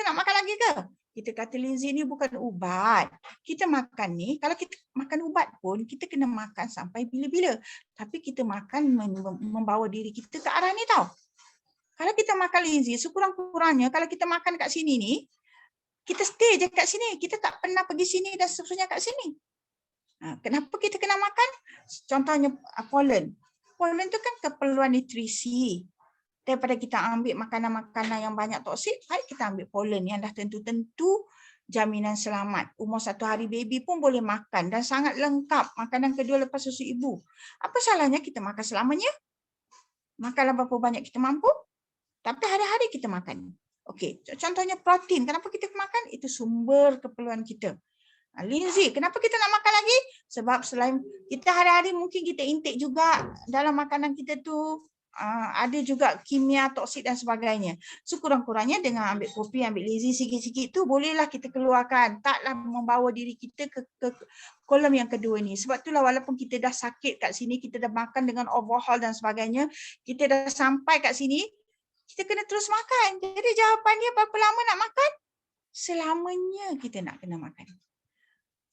nak makan lagi ke? Kita kata linzi ni bukan ubat. Kita makan ni, kalau kita makan ubat pun, kita kena makan sampai bila-bila. Tapi kita makan membawa diri kita ke arah ni tau. Kalau kita makan linzi, sekurang-kurangnya kalau kita makan kat sini ni, kita stay je kat sini. Kita tak pernah pergi sini dan seterusnya kat sini. Kenapa kita kena makan? Contohnya pollen. Pollen tu kan keperluan nutrisi. Daripada kita ambil makanan-makanan yang banyak toksik, baik kita ambil pollen yang dah tentu-tentu jaminan selamat. Umur 1 hari baby pun boleh makan dan sangat lengkap. Makanan kedua lepas susu ibu. Apa salahnya kita makan selamanya? Makanlah berapa banyak kita mampu. Tapi hari-hari kita makan. Okey, contohnya protein. Kenapa kita makan? Itu sumber keperluan kita. Linzi, kenapa kita nak makan lagi? Sebab selain kita hari-hari mungkin kita intake juga dalam makanan kita tu ada juga kimia, toksik dan sebagainya. So kurang-kurangnya dengan ambil kopi, ambil linzi sikit-sikit tu bolehlah kita keluarkan. Taklah membawa diri kita ke kolom yang kedua ni. Sebab itulah walaupun kita dah sakit kat sini, kita dah makan dengan overhaul dan sebagainya, kita dah sampai kat sini, kita kena terus makan. Jadi jawapan dia berapa lama nak makan? Selamanya kita nak kena makan.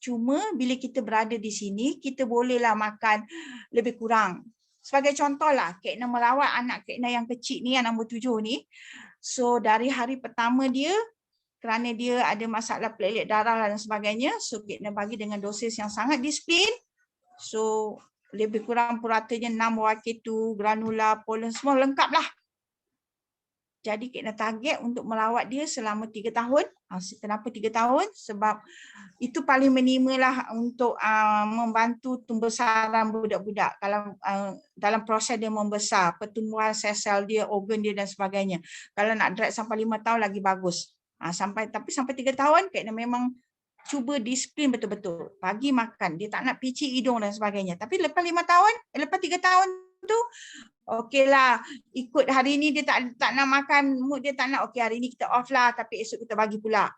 Cuma bila kita berada di sini, kita bolehlah makan lebih kurang. Sebagai contohlah, Kak Ina merawat anak Kak Ina yang kecil ni, yang nombor 7 ni. So dari hari pertama dia, kerana dia ada masalah platelet darah dan sebagainya, so Kak Ina bagi dengan dosis yang sangat disiplin. So lebih kurang puratanya 6 WK2, granula, pollen, semua lengkap lah. Jadi kena target untuk melawat dia selama 3 tahun. Kenapa 3 tahun? Sebab itu paling minima lah untuk membantu pembesaran budak-budak kalau dalam proses dia membesar, pertumbuhan sel-sel dia, organ dia dan sebagainya. Kalau nak drag sampai 5 tahun lagi bagus. Sampai 3 tahun kena memang cuba disiplin betul-betul. Pagi makan, dia tak nak picit hidung dan sebagainya. Tapi lepas 5 tahun, lepas 3 tahun tu okeylah, ikut hari ni dia tak nak makan, mood dia tak nak, okey hari ni kita off lah tapi esok kita bagi pula.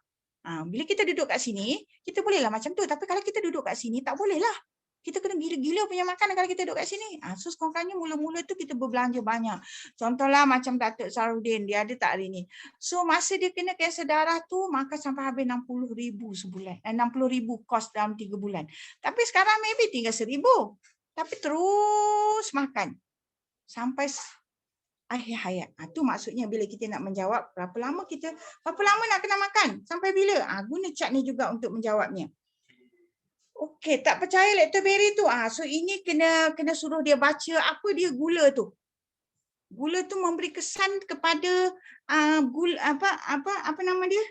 Bila kita duduk kat sini, kita bolehlah macam tu. Tapi kalau kita duduk kat sini, tak boleh lah. Kita kena gila-gila punya makan kalau kita duduk kat sini. So sekurang-kurangnya mula-mula tu kita berbelanja banyak. Contohlah macam Datuk Sarudin, dia ada tak hari ni? So masa dia kena kanser darah tu, makan sampai habis 60,000 sebulan. 60,000 kos dalam 3 bulan. Tapi sekarang maybe tinggal 1,000. Tapi terus makan sampai akhir hayat. Itu maksudnya bila kita nak menjawab berapa lama nak kena makan, sampai bila? Guna chart ni juga untuk menjawabnya. Okey, tak percaya lactoberry tu. So ini kena suruh dia baca apa dia gula tu. Gula tu memberi kesan kepada gula apa nama dia?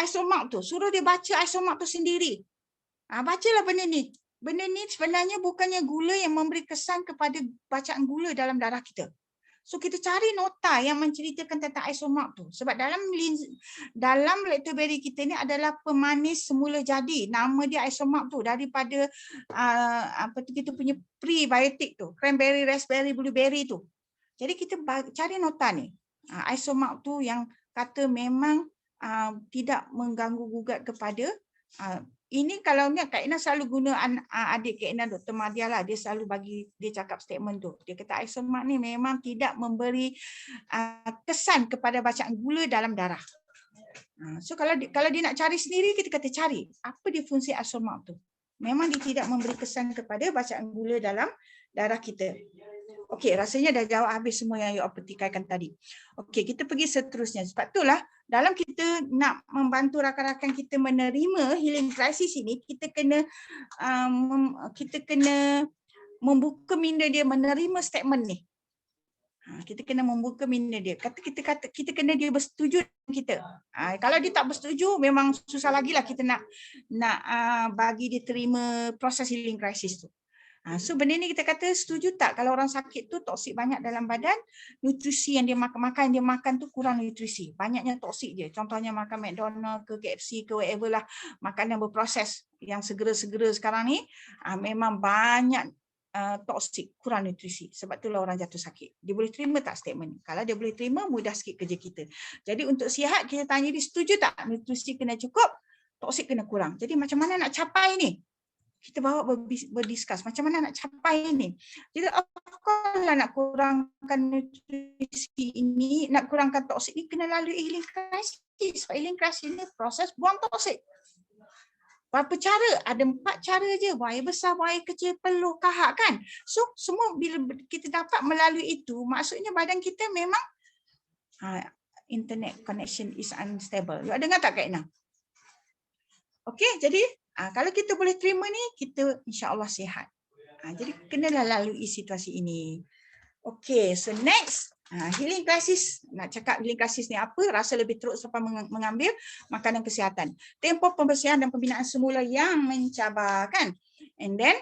Isomark tu. Suruh dia baca isomark tu sendiri. Bacalah benda ni. Benda ni sebenarnya bukannya gula yang memberi kesan kepada bacaan gula dalam darah kita. So kita cari nota yang menceritakan tentang isomark tu. Sebab dalam lactoberry kita ni adalah pemanis semula jadi. Nama dia isomark tu daripada kita punya prebiotik tu. Cranberry, raspberry, blueberry tu. Jadi kita cari nota ni. Isomark tu yang kata memang tidak mengganggu gugat kepada ini kalau ni Kak Ina selalu guna adik Kak Ina Dr. Madia lah, dia selalu dia cakap statement tu. Dia kata isomark ni memang tidak memberi kesan kepada bacaan gula dalam darah. So kalau dia nak cari sendiri, kita kata cari apa dia fungsi isomark tu. Memang dia tidak memberi kesan kepada bacaan gula dalam darah kita. Okey, rasanya dah jawab habis semua yang you petikaikan tadi. Okey, kita pergi seterusnya. Sebab itulah dalam kita nak membantu rakan-rakan kita menerima healing crisis ini, kita kena membuka minda dia menerima statement ni. Kita kena membuka minda dia. Kita kena dia bersetuju dengan kita. Kalau dia tak bersetuju, memang susah lagi lah kita nak bagi dia terima proses healing crisis tu. So benda ni kita kata setuju tak kalau orang sakit tu toksik banyak dalam badan, nutrisi yang dia makan tu kurang nutrisi, banyaknya toksik dia. Contohnya makan McDonald ke KFC ke whatever lah, makanan berproses yang segera-segera sekarang ni memang banyak toksik, kurang nutrisi. Sebab itulah orang jatuh sakit. Dia boleh terima tak statement ni? Kalau dia boleh terima, mudah sikit kerja kita. Jadi untuk sihat kita tanya dia setuju tak nutrisi kena cukup, toksik kena kurang. Jadi macam mana nak capai ni? Kita bawa berdiskus macam mana nak capai ini. Jadi kalau nak kurangkan nutrisi ini, nak kurangkan toksik ini, kena lalui healing crisis. Sebab healing crisis ini proses buang toksik. Berapa cara? Ada 4 cara je. Buaya besar, buaya kecil, peluh, kahak kan. So semua bila kita dapat melalui itu, maksudnya badan kita memang internet connection is unstable. You dengar tak Kak Ina? Okey, jadi kalau kita boleh terima ni, kita insya-Allah sihat. Jadi kenalah lalui situasi ini. Okey, so next, healing crisis. Nak cakap healing crisis ni apa? Rasa lebih teruk selepas mengambil makanan kesihatan. Tempoh pembersihan dan pembinaan semula yang mencabarkan. And then,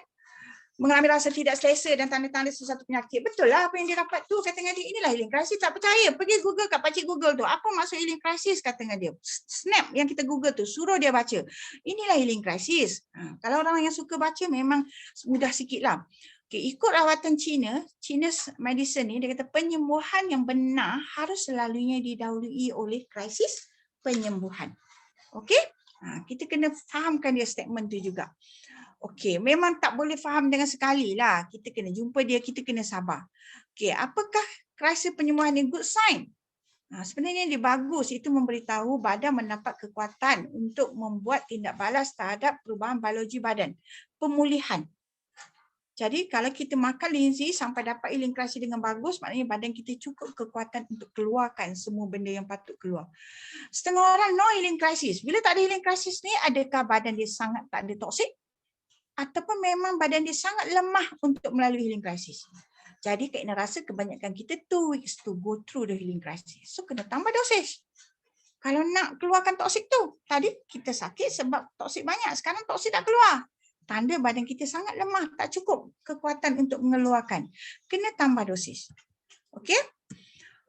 mengalami rasa tidak selesa dan tanda-tanda sesuatu penyakit. Betul lah apa yang dia dapat tu. Kata dengan dia, inilah healing crisis. Tak percaya, pergi Google kat pakcik Google tu. Apa maksud healing crisis? Kata dengan dia. Snap yang kita Google tu, suruh dia baca. Inilah healing crisis. Kalau orang yang suka baca memang mudah sikit lah. Okay, ikut rawatan Chinese medicine ni, dia kata penyembuhan yang benar harus selalunya didahului oleh krisis penyembuhan. Okay? Kita kena fahamkan dia statement tu juga. Okey, memang tak boleh faham dengan sekali lah. Kita kena jumpa dia, kita kena sabar. Okey, apakah krisis penyembuhan ni? Good sign. Sebenarnya dia bagus. Itu memberitahu badan mendapat kekuatan untuk membuat tindak balas terhadap perubahan biologi badan. Pemulihan. Jadi kalau kita makan linzi sampai dapat healing crisis dengan bagus, maknanya badan kita cukup kekuatan untuk keluarkan semua benda yang patut keluar. Setengah orang no healing crisis. Bila tak ada healing crisis ni, adakah badan dia sangat tak ada toksik? Ataupun memang badan dia sangat lemah untuk melalui healing crisis. Jadi kena rasa kebanyakan kita 2 weeks to go through the healing crisis. So kena tambah dosage. Kalau nak keluarkan toksik tu, tadi kita sakit sebab toksik banyak, sekarang toksik tak keluar. Tanda badan kita sangat lemah, tak cukup kekuatan untuk mengeluarkan. Kena tambah dosis. Okey?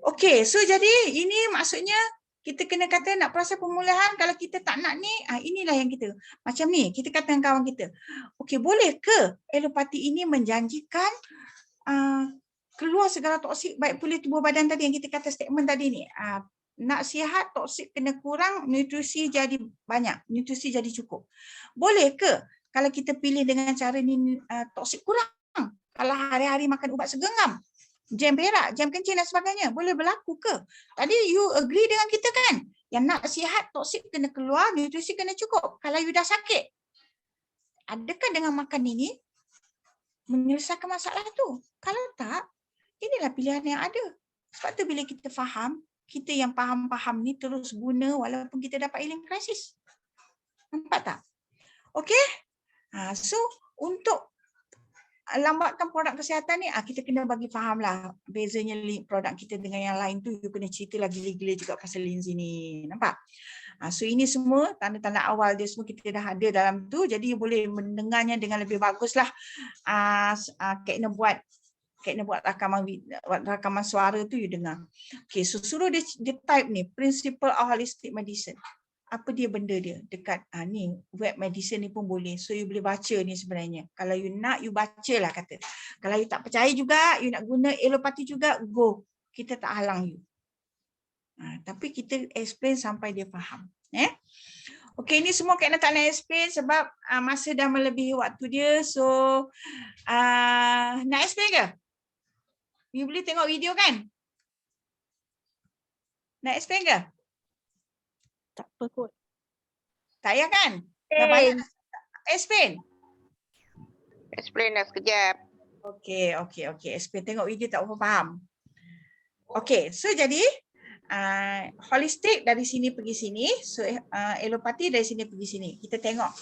Okey, so jadi ini maksudnya kita kena kata nak proses pemulihan, kalau kita tak nak ni, inilah yang kita. Macam ni, kita kata dengan kawan kita. Okey, boleh ke alopati ini menjanjikan keluar segala toksik baik pulih tubuh badan tadi yang kita kata statement tadi ni. Nak sihat, toksik kena kurang, nutrisi jadi banyak, nutrisi jadi cukup. Boleh ke kalau kita pilih dengan cara ni toksik kurang? Kalau hari-hari makan ubat segenggam, jam perak, jam kencing dan sebagainya, boleh berlaku ke? Tadi you agree dengan kita kan? Yang nak sihat, toksik kena keluar, nutrisi kena cukup. Kalau you dah sakit, adakah dengan makan ini menyelesaikan masalah tu? Kalau tak, inilah pilihan yang ada. Sebab tu bila kita faham, kita yang faham-faham ni terus guna walaupun kita dapat healing crisis. Nampak tak? Okey? So, untuk lambatkan produk kesihatan ni, kita kena bagi faham lah bezanya produk kita dengan yang lain tu. You kena cerita lah gila-gila juga pasal Lindsay ni. Nampak? So ini semua tanda-tanda awal dia semua kita dah ada dalam tu. Jadi you boleh mendengarnya dengan lebih bagus lah. Kena buat rakaman suara tu you dengar. Okay, so suruh dia type ni, Principle of Holistic Medicine. Apa dia benda dia dekat ni web medicine ni pun boleh. So you boleh baca ni sebenarnya. Kalau you nak, you bacalah kata. Kalau you tak percaya juga, you nak guna alopati juga, go. Kita tak halang you. Tapi kita explain sampai dia faham. Okay, ni semua Kak tak nak explain sebab masa dah melebihi waktu dia. So nak explain ke? You boleh tengok video kan? Nak explain ke? Tak apa kot. Tak payah kan? Dah banyak explain. Explain dah sekejap. Okay. Explain. Tengok video tak apa faham. Okay, so jadi holistik dari sini pergi sini. So alopati dari sini pergi sini. Kita tengok.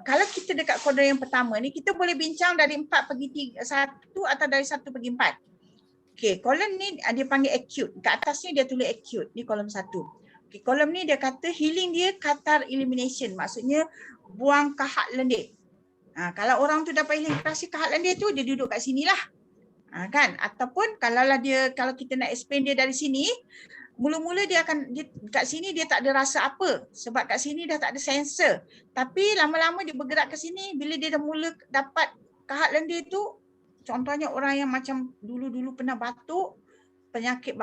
Kalau kita dekat koridor yang pertama ni, kita boleh bincang dari 4 pergi 1 atau dari 1 pergi 4. Okay, kolom ni dia panggil acute. Kat atas ni dia tulis acute. Ni kolom 1. Okay, kolom ni dia kata healing dia cathar elimination. Maksudnya buang kahat lendir. Kalau orang tu dapat healing kasih kahat lendir tu, dia duduk kat sini lah. Kan? Ataupun kalau kita nak explain dia dari sini, mula-mula dia kat sini dia tak ada rasa apa. Sebab kat sini dah tak ada sensor. Tapi lama-lama dia bergerak ke sini, bila dia dah mula dapat kahat lendir tu, contohnya orang yang macam dulu-dulu pernah batuk, penyakit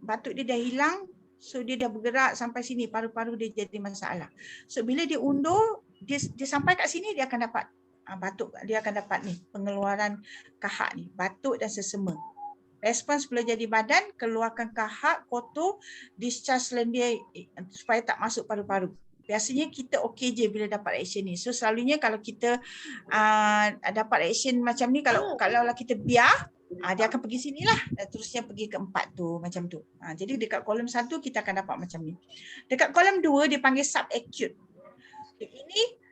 batuk dia dah hilang, so dia dah bergerak sampai sini, paru-paru dia jadi masalah. So bila dia undur, dia sampai kat sini dia akan dapat batuk, dia akan dapat ni pengeluaran kahak ni, batuk dan sesema. Respons boleh jadi badan, keluarkan kahak, kotor, discharge lendir supaya tak masuk paru-paru. Biasanya kita okey je bila dapat reaction ni. So selalunya kalau kita dapat reaction macam ni, kalau kita biar, dia akan pergi sini lah, terusnya pergi ke 4 tu, macam tu. Jadi dekat kolom 1 kita akan dapat macam ni. Dekat kolom 2 dia panggil subacute. Ini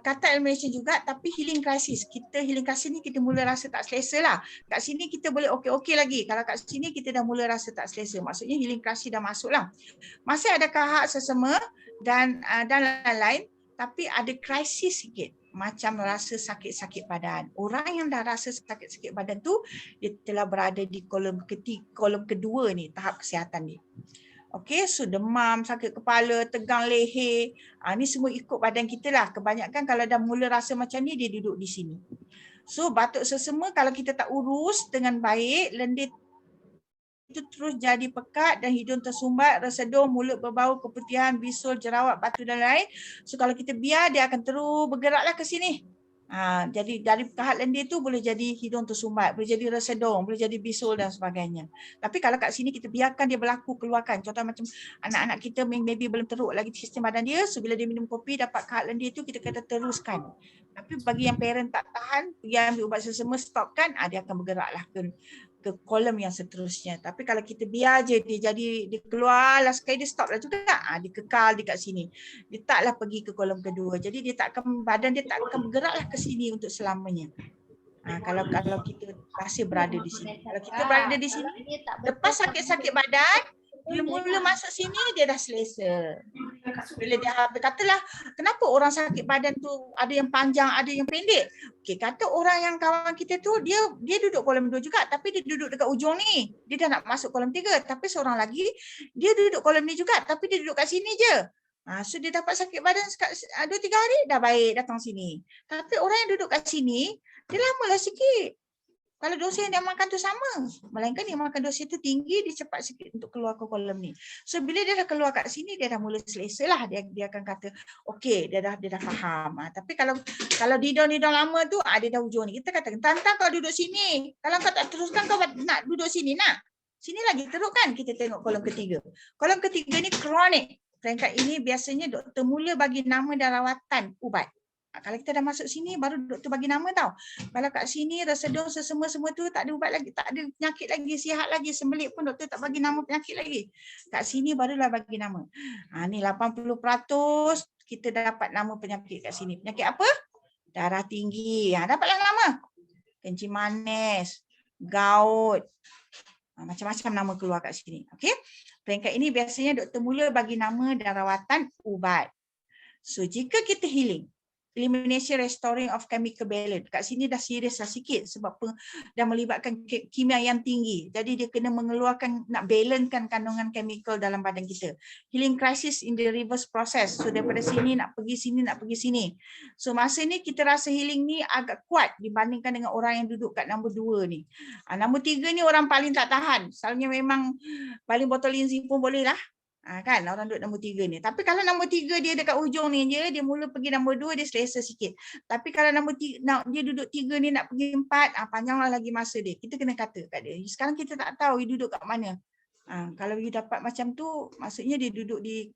kata elimination juga, tapi healing crisis. Kita healing crisis ni kita mula rasa tak selesa lah. Kat sini kita boleh okey-okey lagi. Kalau kat sini kita dah mula rasa tak selesa, maksudnya healing crisis dah masuk lah. Masih ada kahak sesema dan lain-lain, tapi ada krisis sikit. Macam rasa sakit-sakit badan. Orang yang dah rasa sakit-sakit badan tu, dia telah berada di kolom kedua ni, tahap kesihatan ni. Okey, so demam, sakit kepala, tegang leher, ni semua ikut badan kita lah. Kebanyakan kalau dah mula rasa macam ni, dia duduk di sini. So batuk sesema kalau kita tak urus dengan baik, lendir itu terus jadi pekat dan hidung tersumbat, resedung, mulut berbau, keputihan, bisul, jerawat, batu dan lain. So kalau kita biar, dia akan terus bergeraklah ke sini. Jadi dari kahat lendir tu boleh jadi hidung tersumbat, boleh jadi resedung, boleh jadi bisul dan sebagainya. Tapi kalau kat sini kita biarkan dia berlaku, keluarkan. Contoh macam anak-anak kita maybe belum teruk lagi sistem badan dia, so bila dia minum kopi dapat kahat lendir tu, kita kata teruskan. Tapi bagi yang parent tak tahan, pergi ambil ubat sesema, stopkan, dia akan bergeraklah ke kolom yang seterusnya. Tapi kalau kita biar je dia keluar lah sekali, dia stop lah juga. Dia kekal dekat sini. Dia taklah pergi ke kolom kedua. Jadi badan dia tak akan bergeraklah ke sini untuk selamanya. Kalau kita masih berada di sini. Kalau kita berada di sini, lepas sakit-sakit badan, dia mula masuk sini, dia dah selesa. Bila dia katalah, kenapa orang sakit badan tu ada yang panjang, ada yang pendek? Okey, kata orang yang kawan kita tu, dia duduk kolam 2 juga, tapi dia duduk dekat ujung ni. Dia dah nak masuk kolam 3, tapi seorang lagi, dia duduk kolam ni juga, tapi dia duduk kat sini je. So dia dapat sakit badan 2-3 hari, dah baik datang sini. Tapi orang yang duduk kat sini, dia lamalah sikit. Kalau dosis yang dia makan tu sama. Melainkan dia makan dosis tu tinggi, dia cepat sikit untuk keluar ke kolam ni. So bila dia dah keluar kat sini, dia dah mula selesa lah. Dia akan kata, okey, dia dah faham. Tapi kalau didon lama tu, dia dah hujung ni. Kita kata, tantang kau duduk sini. Kalau kau tak teruskan, kau nak duduk sini nak. Sini lagi teruk kan? Kita tengok kolom ketiga. Kolom ketiga ni kronik. Peringkat ini biasanya doktor mula bagi nama dan rawatan ubat. Kalau kita dah masuk sini, baru doktor bagi nama tau. Kalau kat sini, resedung, semua tu tak ada ubat lagi, tak ada penyakit lagi, sihat lagi, sembelit pun doktor tak bagi nama penyakit lagi. Kat sini barulah bagi nama. Ni 80% kita dapat nama penyakit kat sini. Penyakit apa? Darah tinggi. Dapatlah nama. Kencing manis, gout. Macam-macam nama keluar kat sini. Okey. Peringkat ini biasanya doktor mula bagi nama dan rawatan ubat. So jika kita healing, elimination restoring of chemical balance. Kat sini dah serius lah sikit sebab dah melibatkan kimia yang tinggi. Jadi dia kena mengeluarkan, nak balancekan kandungan chemical dalam badan kita. Healing crisis in the reverse process. So daripada sini nak pergi sini, nak pergi sini. So masa ni kita rasa healing ni agak kuat dibandingkan dengan orang yang duduk kat nombor 2 ni. Nombor 3 ni orang paling tak tahan. Selalunya memang paling botol linzi pun boleh lah. Kan orang duduk nombor 3 ni. Tapi kalau nombor 3 dia dekat ujung ni je, dia mula pergi nombor 2, dia selesa sikit. Tapi kalau nombor 3, dia duduk 3 ni nak pergi 4, panjanglah lagi masa dia. Kita kena kata kat dia. Sekarang kita tak tahu dia duduk kat mana. Kalau dia dapat macam tu, maksudnya dia duduk di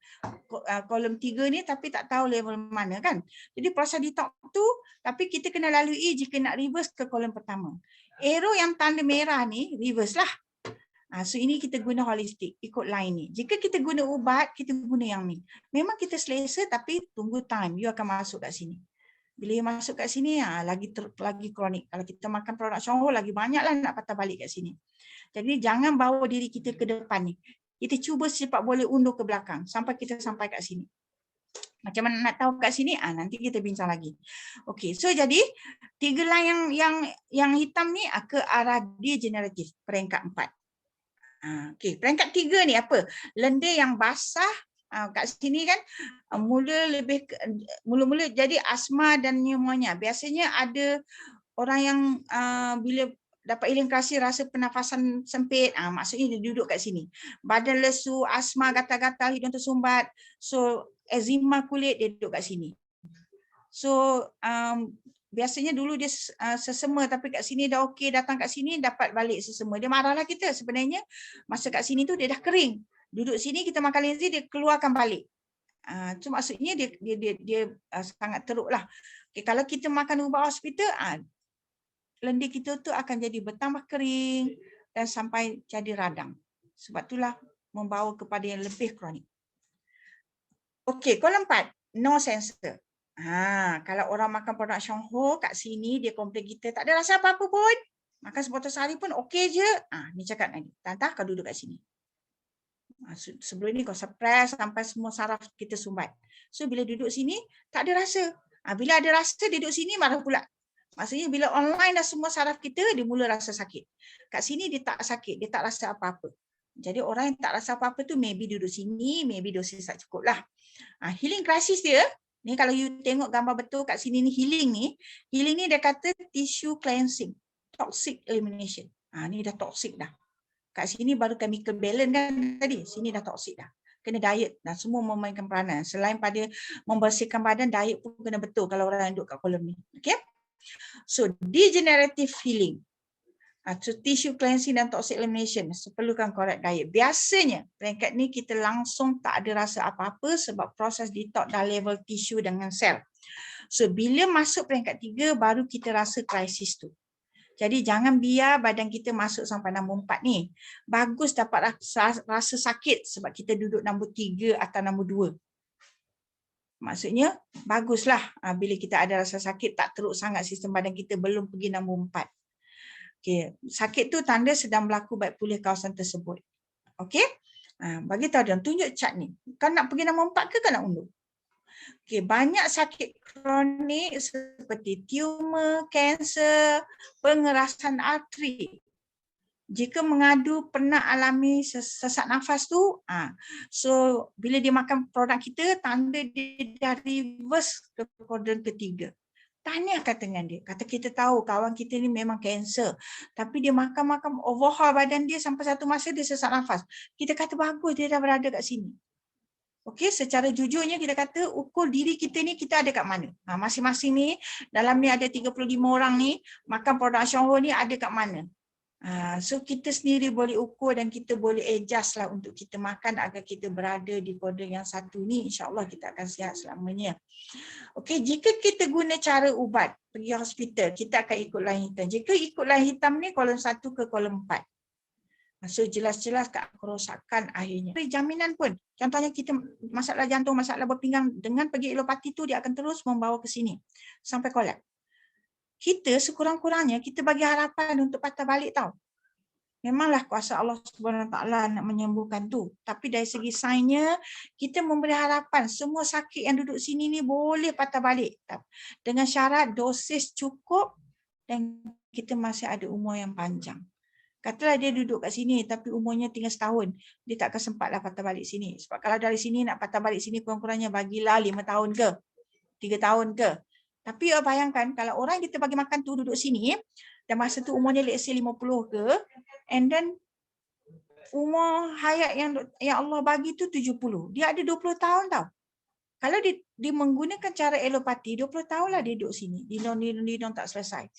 kolom 3 ni tapi tak tahu level mana kan. Jadi proses detox tu, tapi kita kena lalui jika nak reverse ke kolom pertama. Arrow yang tanda merah ni, reverse lah. So ini kita guna holistik, ikut line ni. Jika kita guna ubat, kita guna yang ni. Memang kita selesa tapi tunggu time, you akan masuk kat sini. Bila you masuk kat sini, lagi kronik. Kalau kita makan produk Chongho, lagi banyaklah nak patah balik kat sini. Jadi jangan bawa diri kita ke depan ni. Kita cuba secepat boleh undur ke belakang sampai kita sampai kat sini. Macam mana nak tahu kat sini? Nanti kita bincang lagi. Okey, so jadi 3 line yang hitam ni ke arah degeneratif, peringkat 4. Okey, peringkat 3 ni apa? Lendir yang basah kat sini kan mula-mula jadi asma dan pneumonia. Biasanya ada orang yang bila dapat healing crisis rasa pernafasan sempit, maksudnya dia duduk kat sini. Badan lesu, asma, gatal-gatal, hidung tersumbat. So eczema kulit dia duduk kat sini. So biasanya dulu dia sesema tapi kat sini dah okey, datang kat sini dapat balik sesema. Dia marahlah kita sebenarnya. Masa kat sini tu dia dah kering. Duduk sini kita makan lenzi dia keluarkan balik. Tu maksudnya dia sangat teruklah. Okay, kalau kita makan ubat hospital, lendir kita tu akan jadi bertambah kering dan sampai jadi radang. Sebab itulah membawa kepada yang lebih kronik. Okey, kolom 4, no sensor. Kalau orang makan produk Chongho kat sini dia komplain kita tak ada rasa apa-apa pun. Makan sebotol sehari pun okey je. Ni cakap tadi. Tantah kau duduk kat sini. Sebelum ni kau suppress sampai semua saraf kita sumbat. So bila duduk sini tak ada rasa. Bila ada rasa duduk sini marah pula. Maksudnya bila online dah semua saraf kita dia mula rasa sakit. Kat sini dia tak sakit, dia tak rasa apa-apa. Jadi orang yang tak rasa apa-apa tu maybe duduk sini, maybe dosis tak cukup lah. Healing crisis dia ni kalau you tengok gambar betul kat sini ni healing ni dia kata tissue cleansing, toxic elimination. Ni dah toxic dah. Kat sini baru chemical balance kan tadi, sini dah toxic dah. Kena diet dah, semua memainkan peranan. Selain pada membersihkan badan, diet pun kena betul kalau orang yang duduk kat kolom ni. Okay? So degenerative healing. So tissue cleansing dan toxic elimination perlukan correct diet. Biasanya peringkat ni kita langsung tak ada rasa apa-apa sebab proses detox dah level tisu dengan sel. So bila masuk peringkat 3 baru kita rasa krisis tu. Jadi jangan biar badan kita masuk sampai nombor 4 ni. Bagus dapat rasa sakit sebab kita duduk nombor 3 atau nombor 2. Maksudnya baguslah bila kita ada rasa sakit tak teruk sangat sistem badan kita belum pergi nombor 4. Okey, sakit tu tanda sedang berlaku baik pulih kawasan tersebut. Okey? Bagi tahu dia, tunjuk chart ni. Kau nak pergi nombor 4 ke kau nak undur? Okey, banyak sakit kronik seperti tumor, kanser, pengerasan arteri. Jika mengadu pernah alami sesak nafas tu, so bila dia makan produk kita, tanda dia dah reverse ke kuadran ketiga. Tahniah kata dengan dia. Kata kita tahu kawan kita ni memang kanser. Tapi dia makan-makan overhaul badan dia sampai satu masa dia sesak nafas. Kita kata bagus dia dah berada kat sini. Okey, secara jujurnya kita kata ukur diri kita ni kita ada kat mana. Masing-masing ni, dalam ni ada 35 orang ni, makan produk Syonghor ni ada kat mana. So kita sendiri boleh ukur dan kita boleh adjust lah untuk kita makan agar kita berada di kuadran yang satu ni, insyaAllah kita akan sihat selamanya. Okey, jika kita guna cara ubat, pergi hospital, kita akan ikut line hitam. Jika ikut line hitam ni, kolom 1 ke kolom 4. So jelas-jelas kerosakan akhirnya. Jaminan pun, contohnya kita masalah jantung, masalah berpinggang, dengan pergi alopati tu dia akan terus membawa ke sini sampai kolap. Kita sekurang-kurangnya kita bagi harapan untuk patah balik tau. Memanglah kuasa Allah Subhanahu Wa Taala nak menyembuhkan tu. Tapi dari segi sainnya kita memberi harapan semua sakit yang duduk sini ni boleh patah balik. Dengan syarat dosis cukup dan kita masih ada umur yang panjang. Katalah dia duduk kat sini tapi umurnya tinggal setahun. Dia tak akan sempatlah patah balik sini. Sebab kalau dari sini nak patah balik sini kurang-kurangnya bagilah 5 tahun ke 3 tahun ke. Tapi bayangkan kalau orang kita bagi makan tu duduk sini dan masa tu umurnya let's say 50 ke, and then umur hayat yang Allah bagi tu 70. Dia ada 20 tahun tau. Kalau dia menggunakan cara alopati, 20 tahun lah dia duduk sini. Dinong tak selesai.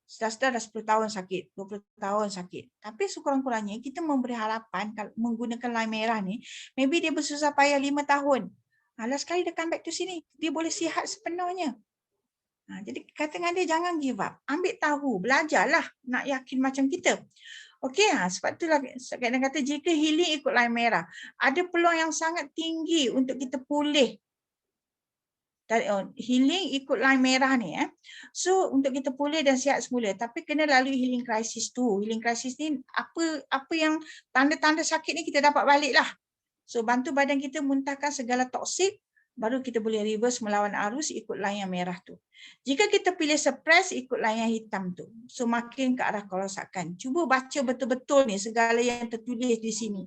Sudah 10 tahun sakit, 20 tahun sakit. Tapi sekurang-kurangnya kita memberi harapan kalau menggunakan line merah ni, maybe dia bersusah payah 5 tahun. Last sekali dia come back to sini, dia boleh sihat sepenuhnya. Jadi kata dengan dia jangan give up. Ambil tahu, belajarlah nak yakin macam kita. Okey, sebab itulah kadang kata jika healing ikut line merah, ada peluang yang sangat tinggi untuk kita pulih. Healing ikut line merah ni. So untuk kita pulih dan sihat semula. Tapi kena lalui healing crisis tu. Healing crisis ni apa yang tanda-tanda sakit ni kita dapat balik lah. So bantu badan kita muntahkan segala toksik. Baru kita boleh reverse melawan arus ikut line yang merah tu. Jika kita pilih suppress ikut line yang hitam tu. So makin ke arah kerosakan. Cuba baca betul-betul ni segala yang tertulis di sini.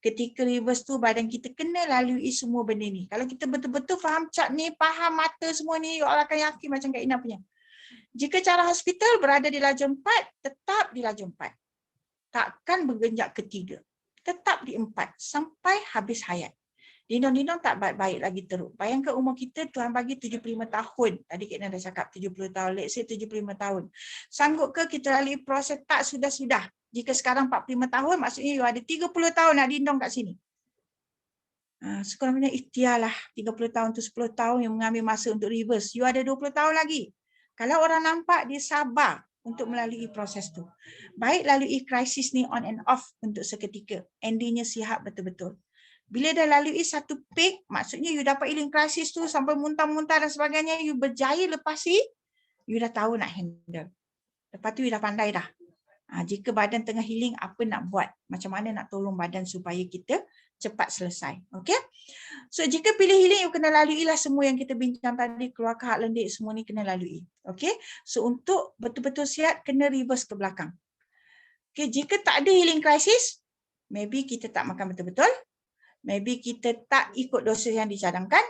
Ketika reverse tu badan kita kena lalui semua benda ni. Kalau kita betul-betul faham chart ni, faham mata semua ni, orang akan yakin macam Kak Ina punya. Jika cara hospital berada di lajur 4, tetap di lajur 4. Takkan bergenjak ke 3. Tetap di 4 sampai habis hayat. Dinong-dinong tak baik-baik lagi teruk. Bayangkan umur kita Tuhan bagi 75 tahun. Tadi Kak Ina dah cakap 70 tahun. Let's say 75 tahun. Sanggup ke kita lalui proses? Tak, sudah-sudah. Jika sekarang 45 tahun, maksudnya you ada 30 tahun nak dindong kat sini. Sekurang-kurangnya ikhtiarlah 30 tahun tu 10 tahun yang mengambil masa untuk reverse. You ada 20 tahun lagi. Kalau orang nampak, dia sabar untuk melalui proses tu. Baik lalui krisis ni on and off untuk seketika. Endingnya sihat betul-betul. Bila dah lalui satu peak, maksudnya you dapat healing crisis tu sampai muntah-muntah dan sebagainya, you berjaya lepasi, you dah tahu nak handle. Lepas tu you dah pandai dah. Jika badan tengah healing, apa nak buat? Macam mana nak tolong badan supaya kita cepat selesai. Okay? So jika pilih healing, you kena lalui lah semua yang kita bincang tadi, keluar ke hak lendik, semua ni kena lalui. Okay? So untuk betul-betul sihat, kena reverse ke belakang. Okay, jika tak ada healing crisis, maybe kita tak makan betul-betul. Maybe kita tak ikut dosis yang dicadangkan.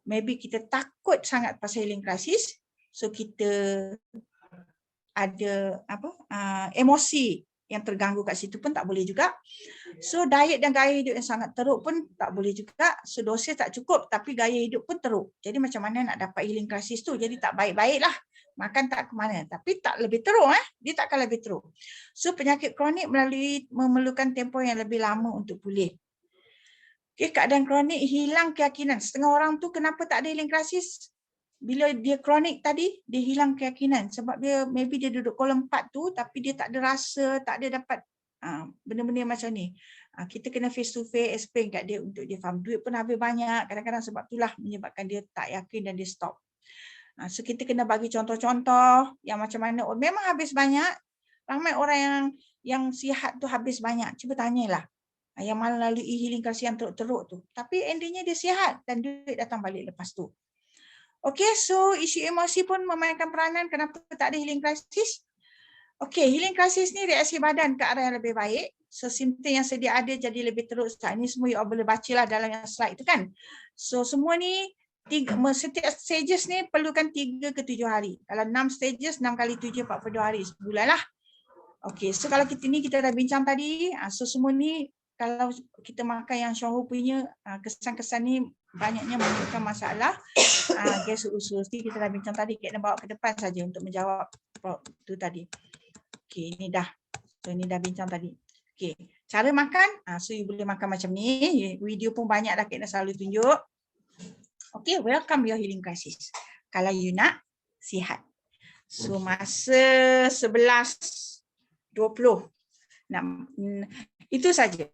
Maybe kita takut sangat pasal healing crisis. So kita ada emosi yang terganggu kat situ pun tak boleh juga. So diet dan gaya hidup yang sangat teruk pun tak boleh juga. So dosis tak cukup tapi gaya hidup pun teruk. Jadi macam mana nak dapat healing crisis tu? Jadi tak baik-baik lah. Makan tak ke mana. Tapi tak lebih teruk. Dia takkan lebih teruk. So penyakit kronik memerlukan tempoh yang lebih lama untuk pulih. Okay, keadaan kronik hilang keyakinan. Setengah orang tu kenapa tak ada healing crisis? Bila dia kronik tadi, dia hilang keyakinan. Sebab dia maybe dia duduk kolom 4 tu tapi dia tak ada rasa, tak ada dapat benda-benda macam ni. Kita kena face to face explain kat dia untuk dia faham. Duit pun habis banyak, kadang-kadang sebab itulah menyebabkan dia tak yakin dan dia stop. So kita kena bagi contoh-contoh yang macam mana. Memang habis banyak, ramai orang yang sihat tu habis banyak. Cuba tanyalah yang melalui healing crisis yang teruk-teruk tu. Tapi endingnya dia sihat dan duit datang balik lepas tu. Okay, so isu emosi pun memainkan peranan kenapa tak ada healing crisis. Okay, healing crisis ni reaksi badan ke arah yang lebih baik. So simptom yang sedia ada jadi lebih teruk. Ini semua you all boleh bacalah dalam yang slide tu kan. So semua ni, setiap stages ni perlukan 3 ke 7 hari. Kalau 6 stages, 6 kali 7, 42 hari, sebulan lah. Okay, so kalau kita dah bincang tadi, so semua ni kalau kita makan yang Syahur punya kesan-kesan ni banyaknya menunjukkan masalah gas usus. Kita dah bincang tadi, kita bawa ke depan saja untuk menjawab tu tadi. Okay, ini dah. So ini dah bincang tadi. Okay, cara makan, so you boleh makan macam ni. Video pun banyak dah kita selalu tunjuk. Okay, welcome your healing crisis. Kalau you nak sihat. So masa 11.20. Itu saja.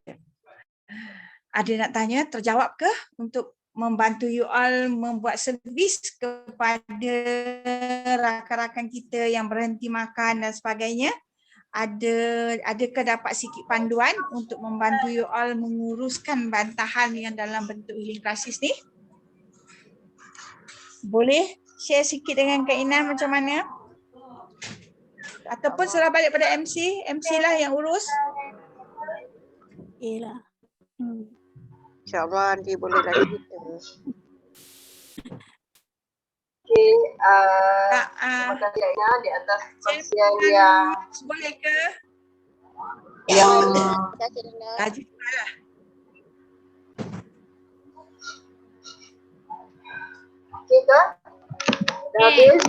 Ada nak tanya, terjawab ke untuk membantu you all membuat servis kepada rakan-rakan kita yang berhenti makan dan sebagainya? Adakah dapat sikit panduan untuk membantu you all menguruskan bantahan yang dalam bentuk healing crisis ni? Boleh share sikit dengan Kak Ina macam mana? Ataupun serah balik pada MC lah yang urus. Okay lah. InsyaAllah nanti boleh lagi kita. Okay, terima kasih Kak Ina di atas kongsian yang boleh ke? Yang Haji lah. Okay ke? Dah habis?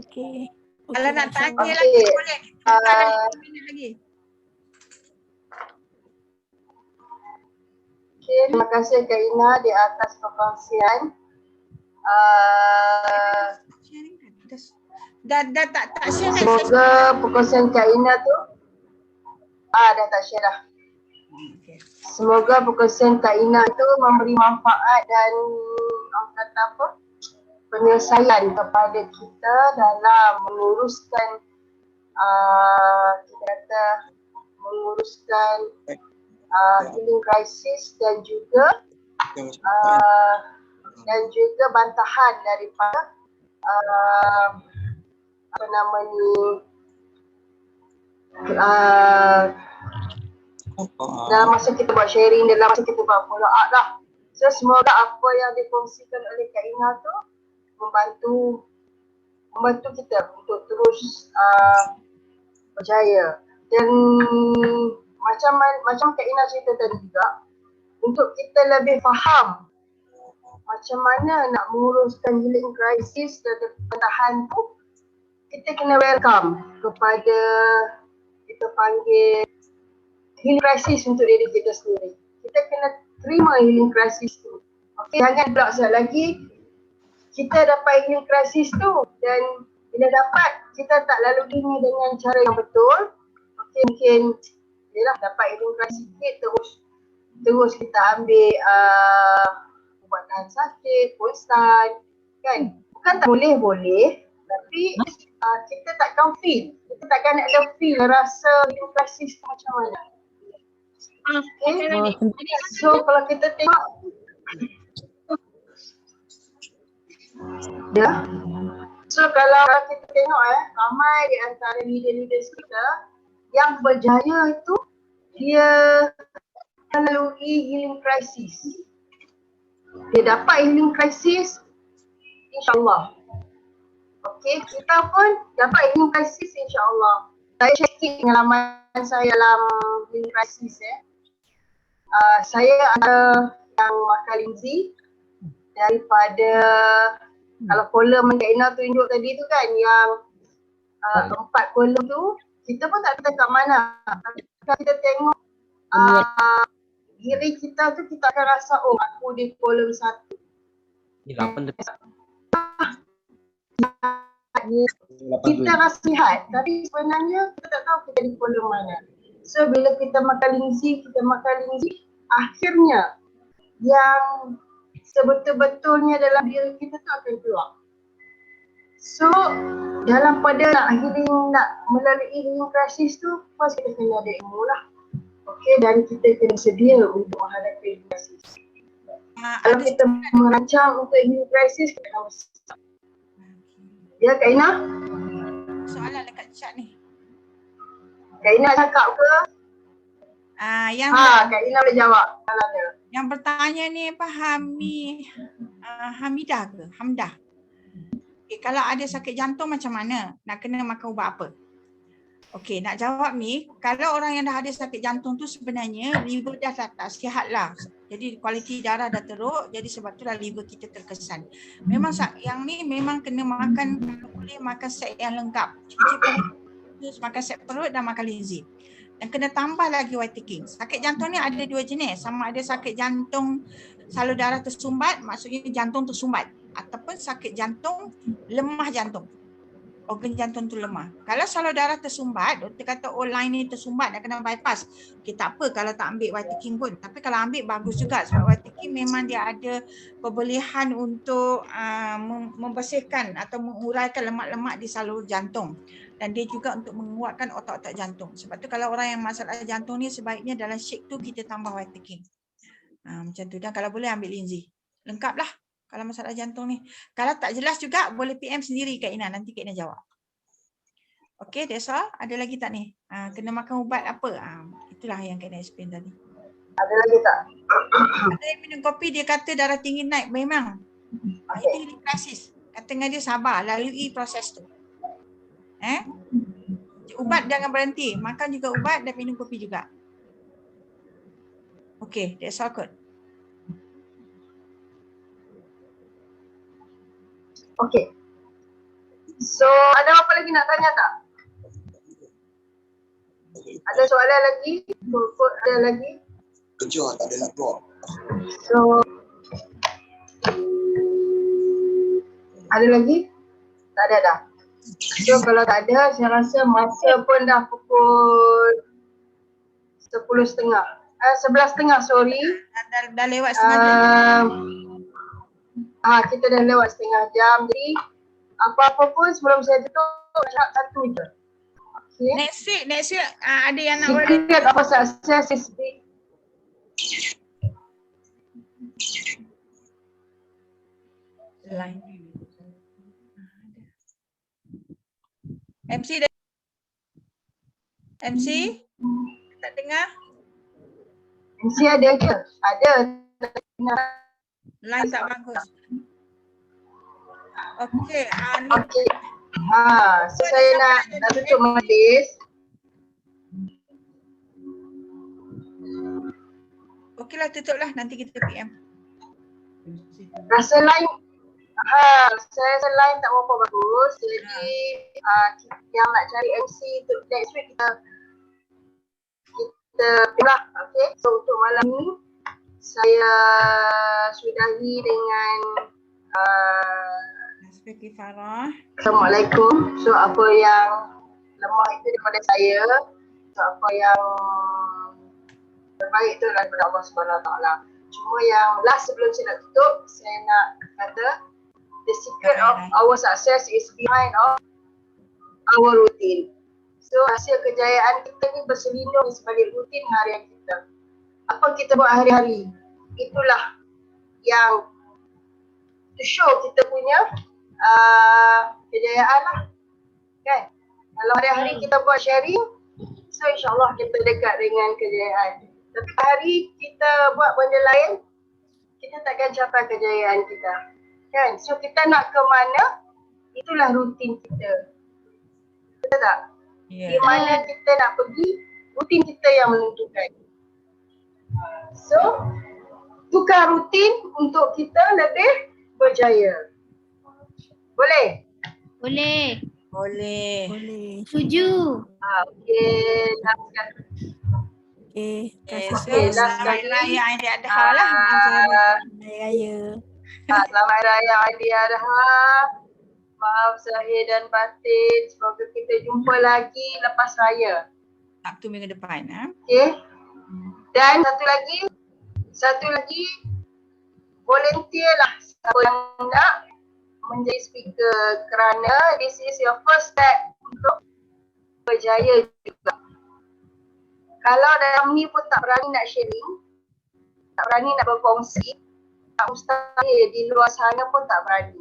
Okay. Kalau nak tanya lagi boleh. Kalau minit lagi. Okay, terima kasih Kak Ina di atas perkongsian. Dah tak share. Semoga perkongsian Kak Ina tu dah tak share dah. Semoga perkongsian Kak Ina tu memberi manfaat dan kata apa? Penyelesaian kepada kita dalam menguruskan healing crisis dan juga bantahan daripada dalam masa kita buat sharing, dalam masa kita buat follow up lah. So semoga apa yang dikongsikan oleh Kak Ina tu membantu kita untuk terus berjaya. Dan macam Kak Ina cerita tadi juga, untuk kita lebih faham macam mana nak menguruskan healing crisis dan bantahan tu, kita kena welcome kepada, kita panggil healing crisis untuk diri kita sendiri. Kita kena terima healing crisis tu. Okay, jangan pula sekali lagi kita dapat healing crisis tu dan bila dapat kita tak lalu ini dengan cara yang betul. Okay, mungkin yalah dapat healing crisis sikit terus kita ambil ubat tahan sakit, konstan kan. Bukan tak boleh tapi kita takkan feel. Kita takkan ada feel rasa healing crisis tu macam mana. Okay. So kalau kita tengok so kalau kita tengok ramai di antara leader-leaders kita yang berjaya itu dia melalui healing crisis. Dia dapat healing crisis, insyaAllah. Okay, kita pun dapat healing crisis insyaAllah. Saya share sikit pengalaman saya dalam healing crisis saya ada yang makan linzi daripada kalau kolom Kak Ina tunjuk tadi tu kan yang 4 kolom tu kita pun tak tahu kat mana. Kalau kita tengok diri kita tu kita akan rasa aku di kolom 1. Kita rasa sihat tapi sebenarnya kita tak tahu kita di kolom mana. So bila kita makan lingzi, akhirnya yang sebetul-betulnya dalam diri kita tu akan keluar. So dalam pada nak melalui healing crisis tu, first kita kena ada ilmu lah. Okay, dan kita kena sedia untuk menghadapi healing crisis. Kalau kita merancang untuk healing crisis, kita harus. Ya Kak Ina? Soalan dekat chat ni. Kak Ina cakap ke? Kak Ina boleh jawab. Yang bertanya ni apa Hamidah ke? Hamdah. Okay, kalau ada sakit jantung macam mana? Nak kena makan ubat apa? Okey, nak jawab ni, kalau orang yang dah ada sakit jantung tu sebenarnya liver dah sihat lah. Jadi kualiti darah dah teruk, jadi sebab itulah liver kita terkesan. Memang yang ni memang kena makan, kalau boleh makan set yang lengkap. Cuci perut, makan set perut dan makan lingzi. Dan kena tambah lagi white king. Sakit jantung ni ada dua jenis, sama ada sakit jantung salur darah tersumbat, maksudnya jantung tersumbat, ataupun sakit jantung lemah jantung. Organ jantung tu lemah. Kalau salur darah tersumbat, doktor kata line ni tersumbat nak kena bypass. Okay, tak apa kalau tak ambil white king pun. Tapi kalau ambil bagus juga sebab white king memang dia ada pembolehan untuk membersihkan atau menguraikan lemak-lemak di salur jantung. Dan dia juga untuk menguatkan otak-otak jantung. Sebab tu kalau orang yang masalah jantung ni sebaiknya dalam shake tu kita tambah white king. Macam tu. Dan kalau boleh ambil lingzi. Lengkap lah. Kalau masalah jantung ni. Kalau tak jelas juga boleh PM sendiri Kak Ina. Nanti Kak Ina jawab. Okey, that's all. Ada lagi tak ni? Kena makan ubat apa? Itulah yang Kak Ina explain tadi. Ada lagi tak? Ada yang minum kopi dia kata darah tinggi naik. Memang. Itu healing crisis. Kata dengan dia sabar. Lalui proses tu. Ubat jangan berhenti. Makan juga ubat dan minum kopi juga. Okey, that's all good. Okay. So, ada apa lagi nak tanya tak? Ada soalan lagi? Ada lagi? Kerja tak ada nak keluar. So, ada lagi? Tak ada dah. So, kalau tak ada, saya rasa masa pun dah pukul 11.30, sorry. Dah lewat setengah jam. Kita dah lewat setengah jam. Jadi apa-apa pun sebelum saya tutup nak satu je. Okay. Next week ada yang nak secret apa sukses is big. MC tak dengar? MC ada ke? Ada. Line tak bagus. Okey. Okey. So saya nak tutup majlis. Okeylah, tutuplah, nanti kita PM. Rasa line saya rasa line tak berapa bagus. Jadi yang nak cari MC untuk next week kita pilih. Okey. So untuk malam ni saya sudahi dengan Assalamualaikum. So apa yang lemah itu daripada saya. So apa yang terbaik itu daripada Allah SWT. Cuma yang last sebelum saya nak tutup, saya nak kata the secret of our success is behind our routine. So hasil kejayaan kita ni berselindung sebagai rutin harian kita. Apa kita buat hari-hari, itulah yang to show kita punya kejayaan lah, kan? Kalau hari-hari kita buat sharing, so insyaAllah kita dekat dengan kejayaan. Tapi hari kita buat benda lain, kita takkan capai kejayaan kita, kan? So kita nak ke mana, itulah rutin kita. Betul tak? Di mana kita nak pergi, rutin kita yang menentukan. So, tukar rutin untuk kita lebih berjaya. Boleh? Boleh. Boleh. Setuju. Okey. Selamat Hari Raya Aidiladha lah. Selamat Raya Aidiladha. Maaf zahir dan batin. Semoga kita jumpa lagi lepas raya. Sabtu minggu depan. Okay. Dan satu lagi volunteer lah siapa yang nak menjadi speaker kerana this is your first step untuk berjaya juga. Kalau dalam ni pun tak berani nak sharing, tak berani nak berkongsi, tak mustahil di luar sana pun tak berani.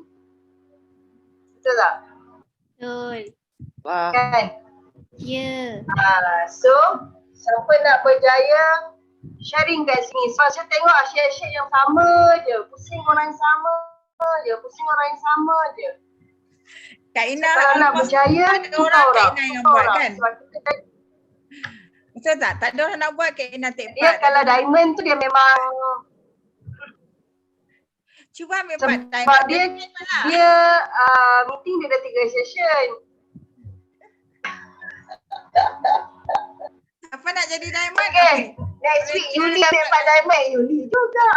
Betul tak? Betul. Kan? Ya. So, siapa nak berjaya, sharing kat sini. Sebab saya tengok share-share yang sama je. Pusing orang yang sama je. Kak Ina, kalau nak berjaya, ada orang Kak Ina yang buat kan? Sebab kita betul tak? Tak ada orang nak buat Kak Ina take dia part. kalau diamond tu dia memang Cuba ambil part sebab diamond. dia meeting dia ada 3 session. Apa nak jadi diamond? Okay, next week Yuli ambil part diamond. Yuli juga.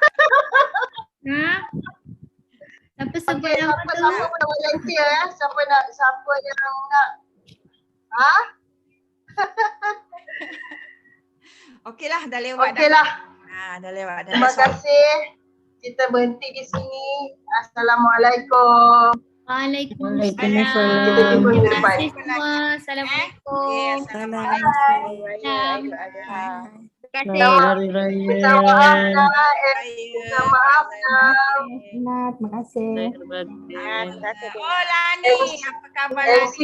Ha? Siapa sebut Okay, nama tu? siapa pun nak volunteer siapa yang nak Okeylah, dah lewat Okeylah. dah lewat. Terima kasih. Kita berhenti di sini. Assalamualaikum. Waalaikumsalam. Kita jumpa minggu depan. Terima kasih semua. Assalamualaikum. Assalamualaikum. Terima kasih. Minta maaf Kak. Minta maaf Kak. Terima kasih. Oh Lani, apa khabar Lani? MC